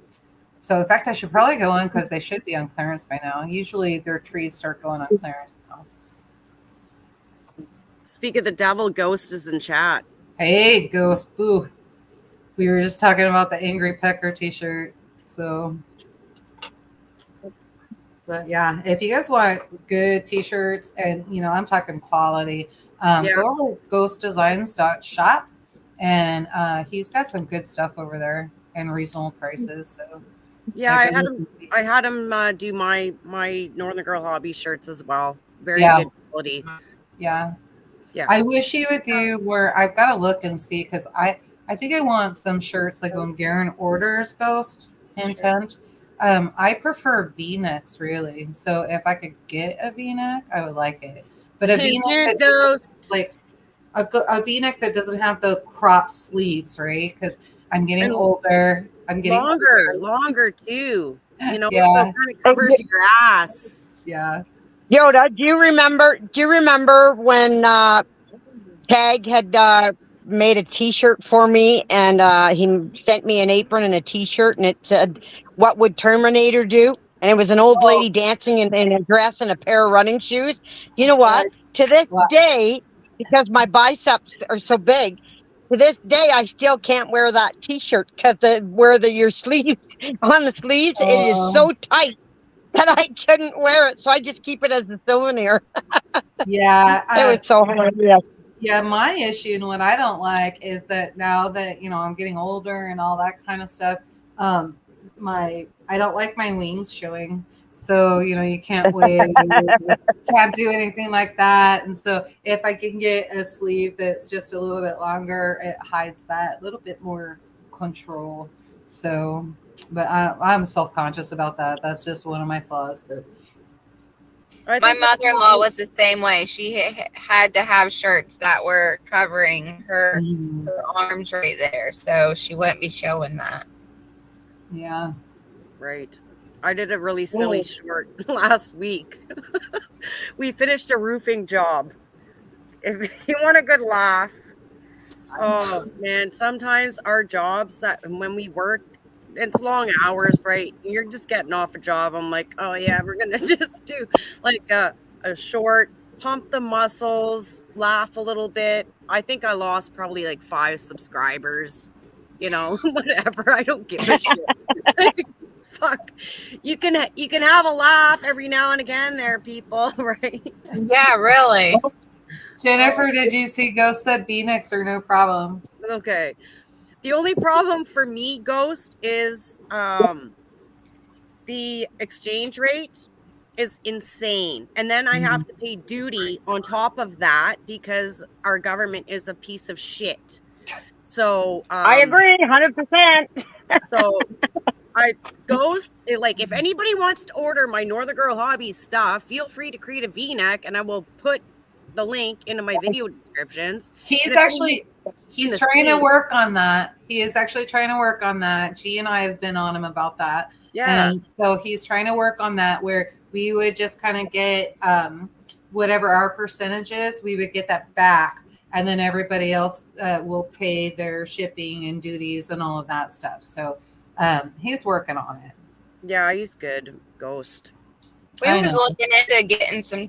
So in fact, I should probably go in because they should be on clearance by now. Usually their trees start going on clearance now. speak of the devil, Ghost is in chat. Hey, Ghost, boo. We were just talking about the Angry Pecker t-shirt. So, but yeah, if you guys want good t-shirts and, I'm talking quality, go to ghostdesigns.shop and he's got some good stuff over there and reasonable prices. So Yeah, I had him do my Northern Girl Hobby shirts as well. Very good quality. Yeah. Yeah. I wish he would do where I've got to look and see because I think I want some shirts like when Garen orders Ghost Intent. I prefer V-necks really. So if I could get a V-neck, I would like it. But a V-neck Ghost, like a V-neck that doesn't have the crop sleeves, right? Because I'm getting older. I'm getting longer too. So it Yeah. kind of covers your ass. Yeah. Yoda, do you remember when Tag had made a t-shirt for me and he sent me an apron and a t-shirt and it said, "What would Terminator do?" And it was an old lady dancing in a dress and a pair of running shoes. You know what? To this day, because my biceps are so big, to this day I still can't wear that t-shirt because your sleeves on the sleeves, it is so tight that I couldn't wear it, so I just keep it as a souvenir. Yeah. It was so hard. Yeah, my issue and what I don't like is that now that I'm getting older and all that kind of stuff, I don't like my wings showing. So you can't wave, can't do anything like that. And so if I can get a sleeve that's just a little bit longer, it hides that little bit more control. So, but I'm self-conscious about that. That's just one of my flaws. But My mother-in-law was the same way. She had to have shirts that were covering her arms right there, so she wouldn't be showing that. Yeah. Right. I did a really silly short last week. We finished a roofing job. If you want a good laugh, oh man, sometimes our jobs that when we work, it's long hours, right? You're just getting off a job. I'm like, oh yeah, we're gonna just do like a short, pump the muscles, laugh a little bit. I think I lost probably like 5 subscribers. Whatever. I don't give a shit. Fuck. You can have a laugh every now and again there, people, right? Yeah, really. Jennifer, did you see Ghost said Phoenix or no problem? Okay. The only problem for me, Ghost, is the exchange rate is insane. And then I have to pay duty on top of that because our government is a piece of shit. So I agree, 100%. So Ghost, like if anybody wants to order my Northern Girl Hobbies stuff, feel free to create a V-neck and I will put the link into my video descriptions. He's And if actually he's trying to States- work on that. He is actually trying to work on that. G and I have been on him about that. Yeah. And so he's trying to work on that where we would just kind of get whatever our percentage is, we would get that back. And then everybody else will pay their shipping and duties and all of that stuff. So he's working on it. Yeah, he's good. Ghost. We was looking into getting some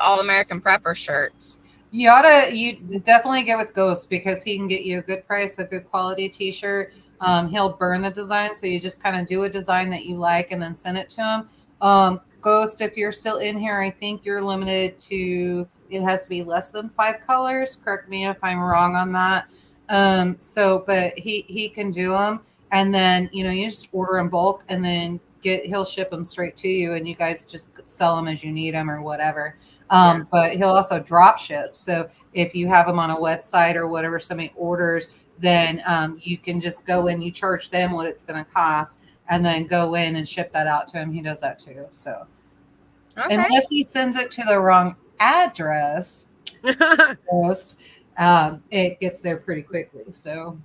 All American Prepper shirts. You definitely get with Ghost because he can get you a good price, a good quality t-shirt. He'll burn the design. So you just kind of do a design that you like and then send it to him. Ghost, if you're still in here, I think you're limited to, it has to be less than 5 colors. Correct me if I'm wrong on that. But he can do them. And then, you just order in bulk and then he'll ship them straight to you and you guys just sell them as you need them or whatever. But he'll also drop ship. So if you have them on a website or whatever, somebody orders, then you can just go in, you charge them what it's going to cost and then go in and ship that out to him. He does that too. So unless he sends it to the wrong address, it gets there pretty quickly. So,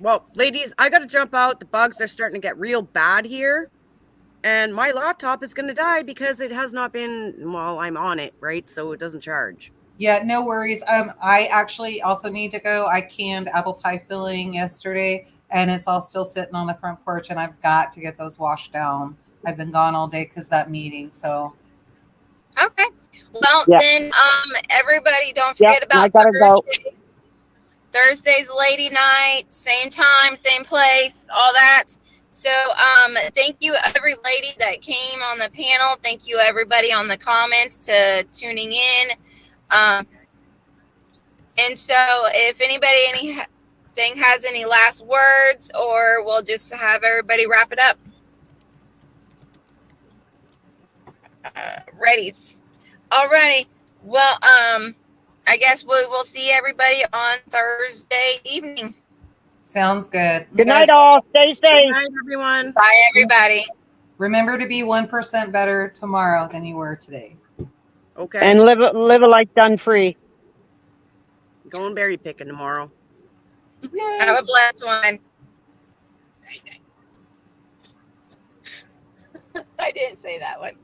well, ladies, I got to jump out. The bugs are starting to get real bad here. And my laptop is going to die because it has not been, well, I'm on it, right? So it doesn't charge. Yeah, no worries. I actually also need to go. I canned apple pie filling yesterday and it's all still sitting on the front porch and I've got to get those washed down. I've been gone all day because that meeting. So. Okay. Well, then, everybody don't forget about I gotta Thursday. Thursday's lady night, same time, same place, all that. So, thank you every lady that came on the panel. Thank you everybody on the comments to tuning in. And so if anybody anything has any last words, or we'll just have everybody wrap it up. Readies. Alrighty. Well, I guess we will see everybody on Thursday evening. Sounds good. Good night, all. Stay safe. Good night, everyone. Bye, everybody. Remember to be 1% better tomorrow than you were today. Okay. And live a life done free. Going berry picking tomorrow. Yay. Have a blessed one. I didn't say that one.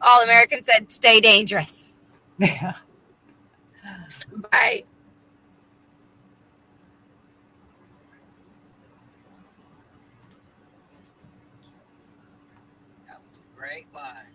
All American said, stay dangerous. Yeah. Bye. That was a great line.